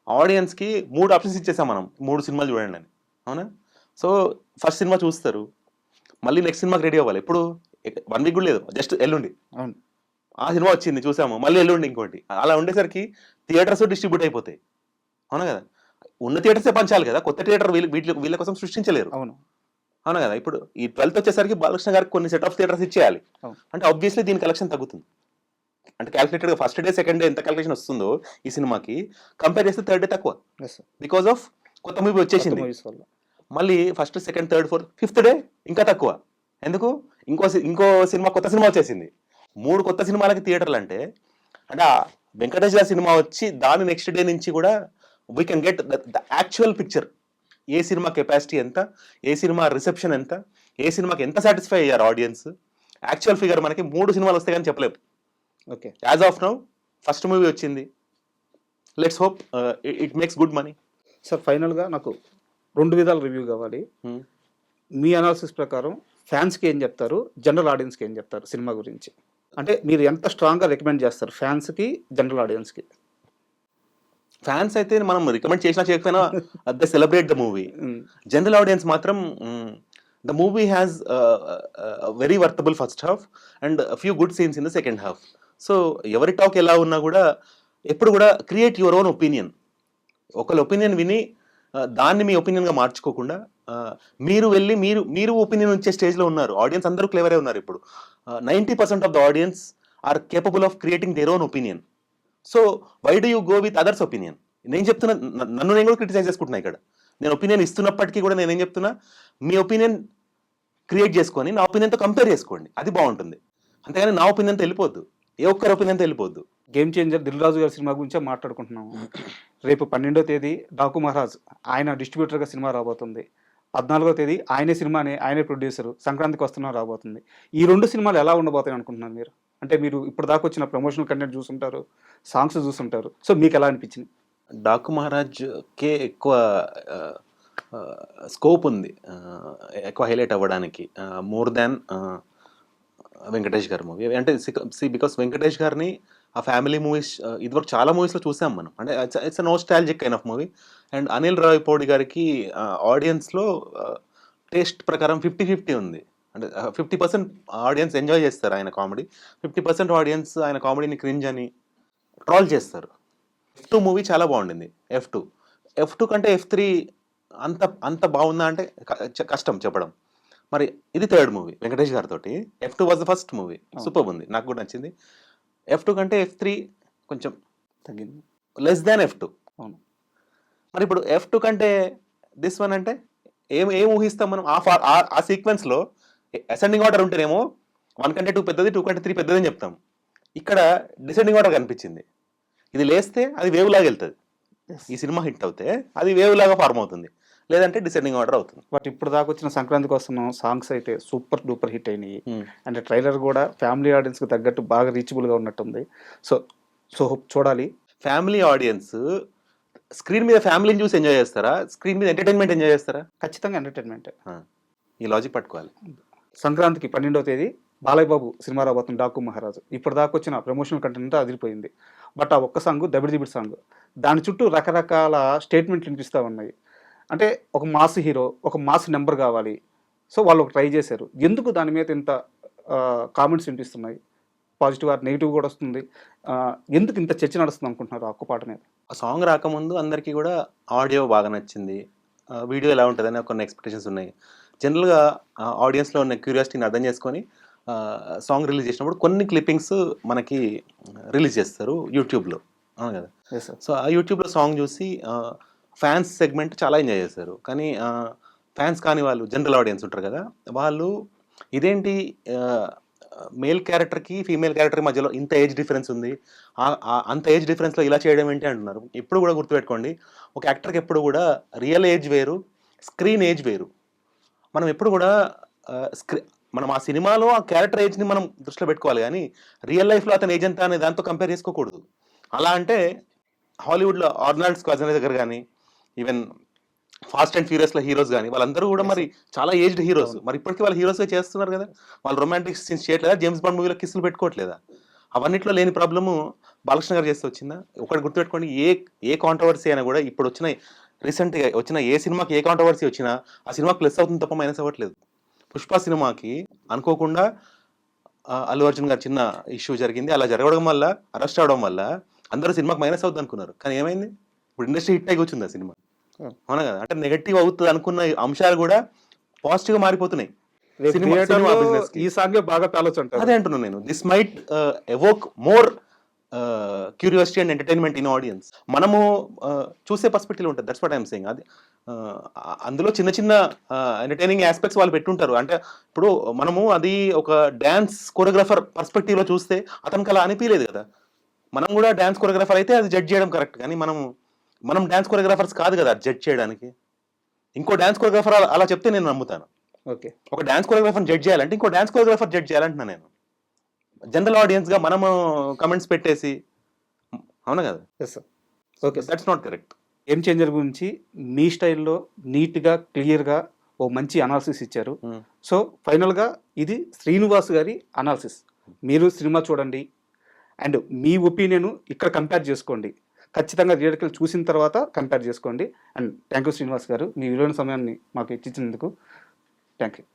ఆడియన్స్కి 3 ఆప్షన్స్ ఇచ్చేసాం మనం, 3 సినిమాలు చూడండి అని, అవునా? సో ఫస్ట్ సినిమా చూస్తారు, మళ్ళీ నెక్స్ట్ సినిమాకి రెడీ అవ్వాలి. ఎప్పుడు 1 week కూడా లేదు, జస్ట్ ఎల్లుండి ఆ సినిమా వచ్చింది చూసాము, మళ్ళీ ఎల్లుండి ఇంకోటి. అలా ఉండేసరికి థియేటర్స్ డిస్ట్రిబ్యూట్ అయిపోతాయి, అవునా కదా? ఉన్న థియేటర్సే పంచాలి కదా, కొత్త థియేటర్ వీళ్ళ కోసం సృష్టించలేరు, అవునా కదా? ఇప్పుడు ఈ 12th వచ్చేసరికి బాలకృష్ణ గారికి కొన్ని సెట్ ఆఫ్ థియేటర్స్ ఇచ్చేయాలి. అంటే ఆబ్వియస్లీ దీని కలెక్షన్ తగ్గుతుంది. అంటే క్యాల్కులేటెడ్గా ఫస్ట్ డే సెకండ్ డే ఎంత కలెక్షన్ వస్తుందో ఈ సినిమాకి కంపేర్ చేస్తే థర్డ్ డే తక్కువ, బికాస్ ఆఫ్ కొత్త మూవీ వచ్చేసింది. మళ్ళీ first second third fourth fifth day ఇంకా తక్కువ. ఎందుకు? ఇంకో సినిమా, కొత్త సినిమా వచ్చేసింది. 3 కొత్త సినిమాలకి థియేటర్లు అంటే ఆ వెంకటేష్ గారి సినిమా వచ్చి దాని నెక్స్ట్ డే నుంచి కూడా we can get the actual picture. A cinema capacity ఎంత, ఏ సినిమా రిసెప్షన్ ఎంత, ఏ సినిమాకి ఎంత సాటిస్ఫై అయ్యారు ఆడియన్స్, యాక్చువల్ ఫిగర్ మనకి 3 సినిమాలు వస్తాయి కానీ చెప్పలేము. Okay, as of now first movie వచ్చింది, let's hope it makes good money. Sir ఫైనల్గా నాకు 2 విధాల రివ్యూ కావాలి. మీ అనాలిసిస్ ప్రకారం ఫ్యాన్స్కి ఏం చెప్తారు, జనరల్ ఆడియన్స్కి ఏం చెప్తారు సినిమా గురించి? అంటే మీరు ఎంత స్ట్రాంగ్గా రికమెండ్ చేస్తారు ఫ్యాన్స్కి, జనరల్ ఆడియన్స్కి? ఫ్యాన్స్ అయితే మనం రికమెండ్ చేసినా చేయకపోయినా they celebrate the movie. General audience మాత్రం the movie has very worthable first half and few good scenes in the second half. So ఎవరి టాక్ ఎలా ఉన్నా కూడా ఎప్పుడు కూడా క్రియేట్ యువర్ ఓన్ ఒపీనియన్. ఒకళ్ళ ఒపీనియన్ విని దాన్ని మీ ఒపీనియన్గా మార్చుకోకుండా మీరు వెళ్ళి మీరు ఒపీనియన్ ఇచ్చే స్టేజ్లో ఉన్నారు. ఆడియన్స్ అందరూ క్లేవరే ఉన్నారు ఇప్పుడు. 90% of the audience are capable of creating their own opinion. So why do you go with others opinion? నేను చెప్తున్నా, నన్ను నేను కూడా క్రిటిసైజ్ చేసుకుంటున్నా ఇక్కడ. నేను ఒపీనియన్ ఇస్తున్నప్పటికీ కూడా నేనేం చెప్తున్నా, మీ ఒపీనియన్ క్రియేట్ చేసుకొని నా ఒపీనియన్తో కంపేర్ చేసుకోండి, అది బాగుంటుంది. అంతేగాని నా ఒపీనియన్తో వెళ్ళిపోద్దు, ఏ ఒక్కరి ఒపీనియన్తో వెళ్ళిపోద్దు. గేమ్ చేంజర్ దిల్ రాజు గారి సినిమా గురించే మాట్లాడుకుంటున్నాము. రేపు 12వ తేదీ డాకు మహారాజ్ ఆయన డిస్ట్రిబ్యూటర్గా సినిమా రాబోతుంది. 14వ తేదీ ఆయనే ప్రొడ్యూసర్, సంక్రాంతికి వస్తున్నా రాబోతుంది. ఈ 2 సినిమాలు ఎలా ఉండబోతాయి అనుకుంటున్నారు మీరు? అంటే మీరు ఇప్పుడు దాకా వచ్చిన ప్రమోషనల్ కంటెంట్ చూసుంటారు, సాంగ్స్ చూసుంటారు. సో మీకు ఎలా అనిపించింది? డాకు మహారాజ్కే ఎక్కువ స్కోప్ ఉంది, ఎక్కువ హైలైట్ అవ్వడానికి, మోర్ దాన్ వెంకటేష్ గారి మూవీ. అంటే బికాస్ వెంకటేష్ గారిని ఆ ఫ్యామిలీ మూవీస్ ఇదివరకు చాలా మూవీస్లో చూసాం మనం. అంటే it's a nostalgic kind of movie. And Anil Ravipudi గారికి ఆడియన్స్లో టేస్ట్ ప్రకారం 50-50 ఉంది. అంటే 50% ఆడియన్స్ ఎంజాయ్ చేస్తారు ఆయన కామెడీ, 50% ఆడియన్స్ ఆయన కామెడీని క్రింజ్ అని ట్రాల్ చేస్తారు. F2 మూవీ చాలా బాగుండింది. F2 కంటే F3 అంత బాగుందా అంటే కష్టం చెప్పడం. మరి ఇది 3rd మూవీ వెంకటేష్ గారితో. F2 was the first movie, super ఉంది, నాకు కూడా నచ్చింది. F2 కంటే F3 కొంచెం తగ్గింది, లెస్ దాన్ F2. అవును. మరి ఇప్పుడు F2 కంటే దిస్ వన్ అంటే ఏం ఊహిస్తాం మనం? ఆ సీక్వెన్స్లో అసెండింగ్ ఆర్డర్ ఉంటేనేమో 1 కంటే 2 పెద్దది, 2 కంటే 3 పెద్దది అని చెప్తాం. ఇక్కడ డిసెండింగ్ ఆర్డర్ కనిపించింది. ఇది లేస్తే అది వేవ్ లాగా వెళ్తుంది. ఈ సినిమా హిట్ అవుతే అది వేవ్ లాగా ఫార్మ్ అవుతుంది, లేదంటే డిసెండింగ్ ఆర్డర్ అవుతుంది. బట్ ఇప్పుడు దాకా వచ్చిన సంక్రాంతికి వస్తున్నాం సాంగ్స్ అయితే సూపర్ డూపర్ హిట్ అయినాయి. అంటే ట్రైలర్ కూడా ఫ్యామిలీ ఆడియన్స్కి తగ్గట్టు బాగా రీచబుల్గా ఉన్నట్టుంది. సో చూడాలి. ఫ్యామిలీ ఆడియన్స్ స్క్రీన్ మీద ఫ్యామిలీని చూసి ఎంజాయ్ చేస్తారా, స్క్రీన్ మీద ఎంటర్టైన్మెంట్ ఎంజాయ్ చేస్తారా? ఖచ్చితంగా ఎంటర్టైన్మెంట్. ఈ లాజిక్ పట్టుకోవాలి. సంక్రాంతికి 12వ తేదీ బాలయ్య బాబు సినిమా రాబోతుంది డాకు మహారాజు. ఇప్పుడు దాకా వచ్చిన ప్రమోషనల్ కంటెంట్ అదిరిపోయింది. బట్ ఆ ఒక్క సాంగ్ దబిడి సాంగ్, దాని చుట్టూ రకరకాల స్టేట్మెంట్లు వినిపిస్తూ ఉన్నాయి. అంటే ఒక మాస్ హీరో, ఒక మాస్ నెంబర్ కావాలి. సో వాళ్ళు ఒక ట్రై చేశారు. ఎందుకు దాని మీద ఇంత కామెంట్స్ వినిపిస్తున్నాయి? పాజిటివ్ ఆర్ నెగిటివ్ కూడా వస్తుంది. ఎందుకు ఇంత చర్చ నడుస్తుంది అనుకుంటున్నారు ఆ ఒక్క పాట మీద? ఆ సాంగ్ రాకముందు అందరికీ కూడా ఆడియో బాగా నచ్చింది, వీడియో ఎలా ఉంటుందని కొన్ని ఎక్స్పెక్టేషన్స్ ఉన్నాయి. జనరల్గా ఆడియన్స్లో ఉన్న క్యూరియాసిటీని అర్థం చేసుకొని సాంగ్ రిలీజ్ చేసినప్పుడు కొన్ని క్లిప్పింగ్స్ మనకి రిలీజ్ చేస్తారు యూట్యూబ్లో, అవును కదా? సో ఆ యూట్యూబ్లో సాంగ్ చూసి ఫ్యాన్స్ సెగ్మెంట్ చాలా ఎంజాయ్ చేశారు. కానీ ఫ్యాన్స్ కాని వాళ్ళు, జనరల్ ఆడియన్స్ ఉంటారు కదా, వాళ్ళు ఇదేంటి మేల్ క్యారెక్టర్కి ఫీమేల్ క్యారెక్టర్ మధ్యలో ఇంత ఏజ్ డిఫరెన్స్ ఉంది, అంత ఏజ్ డిఫరెన్స్లో ఇలా చేయడం ఏంటి అంటున్నారు. ఎప్పుడు కూడా గుర్తుపెట్టుకోండి, ఒక యాక్టర్కి ఎప్పుడు కూడా రియల్ ఏజ్ వేరు, స్క్రీన్ ఏజ్ వేరు. మనం ఎప్పుడు కూడా మనం ఆ సినిమాలో ఆ క్యారెక్టర్ ఏజ్ని మనం దృష్టిలో పెట్టుకోవాలి, కానీ రియల్ లైఫ్లో అతని ఏజ్ ఎంత అనే దాంతో కంపేర్ చేసుకోకూడదు. అలా అంటే హాలీవుడ్లో ఆర్నాల్డ్ స్క్వార్జెనెగర్ కానీ, ఈవెన్ ఫాస్ట్ అండ్ ఫ్యూరియస్లో హీరోస్ కానీ, వాళ్ళందరూ కూడా మరి చాలా ఏజ్డ్ హీరోస్. మరి ఇప్పటికీ వాళ్ళు హీరోస్గా చేస్తున్నారు కదా, వాళ్ళు రొమాంటిక్ సీన్స్ చేయట్లేదా? జేమ్స్ బాండ్ మూవీలో కిస్సులు పెట్టుకోవట్లేదా? అవన్నిట్లో లేని ప్రాబ్లము బాలకృష్ణ గారు చేస్తే వచ్చిందా? ఒకటి గుర్తుపెట్టుకోండి, ఏ కాంట్రవర్సీ అయినా కూడా ఇప్పుడు వచ్చిన రీసెంట్గా వచ్చిన ఏ సినిమాకి ఏ కాంట్రవర్సీ వచ్చినా ఆ సినిమాకి ప్లస్ అవుతుంది తప్ప మైనస్ అవ్వట్లేదు. పుష్ప సినిమాకి అనుకోకుండా అల్లు అర్జున్ గారు చిన్న ఇష్యూ జరిగింది, అలా జరగడం వల్ల, అరెస్ట్ అవడం వల్ల అందరూ సినిమాకి మైనస్ అవుతుంది అనుకున్నారు. కానీ ఏమైంది? ఇప్పుడు ఇండస్ట్రీ హిట్ అయి వచ్చింది ఆ సినిమా, అవునా కదా? అంటే నెగటివ్ అవుతుంది అనుకున్న అంశాలు కూడా పాజిటివ్గా మారిపోతున్నాయి. ఈ సాంగ్ బాగా ఆలోచన అదే అంటున్నాను నేను. This might evoke more curiosity and entertainment in audience. మనము చూసే పర్స్పెక్టివ్ ఉంటుంది, దట్స్ వాట్ ఐఎమ్ సేయింగ్. అది అందులో చిన్న చిన్న ఎంటర్టైనింగ్ ఆస్పెక్ట్స్ వాళ్ళు పెట్టుంటారు. అంటే ఇప్పుడు మనము అది ఒక డ్యాన్స్ కొరియోగ్రాఫర్ పర్స్పెక్టివ్లో చూస్తే అతనికి అలా అనిపించలేదు కదా. మనం కూడా డ్యాన్స్ కొరియోగ్రాఫర్ అయితే అది జడ్జ్ చేయడం కరెక్ట్, కానీ మనం డ్యాన్స్ కొరియోగ్రాఫర్స్ కాదు కదా జడ్జ్ చేయడానికి. ఇంకో డ్యాన్స్ కొరియోగ్రాఫర్ అలా చెప్తే నేను నమ్ముతాను. ఓకే, ఒక డ్యాన్స్ కొరియోగ్రాఫర్ జడ్జ్ చేయాలంటే ఇంకో డ్యాన్స్ కొరియోగ్రాఫర్ జడ్జ్ చేయాలంటున్నా నేను. జనరల్ ఆడియన్స్గా మనము కమెంట్స్ పెట్టేసి, అవునా కదా? Yes sir. Okay, that's not correct. Game changer గురించి మీ స్టైల్లో నీట్గా క్లియర్గా ఓ మంచి అనాలిసిస్ ఇచ్చారు. Hmm. సో ఫైనల్గా ఇది శ్రీనివాస్ గారి అనాలిసిస్. మీరు సినిమా చూడండి అండ్ మీ ఒపీనియన్ ఇక్కడ కంపేర్ చేసుకోండి. ఖచ్చితంగా థియేటర్కి చూసిన తర్వాత కంపేర్ చేసుకోండి. అండ్ థ్యాంక్ యూ శ్రీనివాస్ గారు, మీ విలువైన సమయాన్ని మాకు ఇచ్చినందుకు థ్యాంక్ యూ.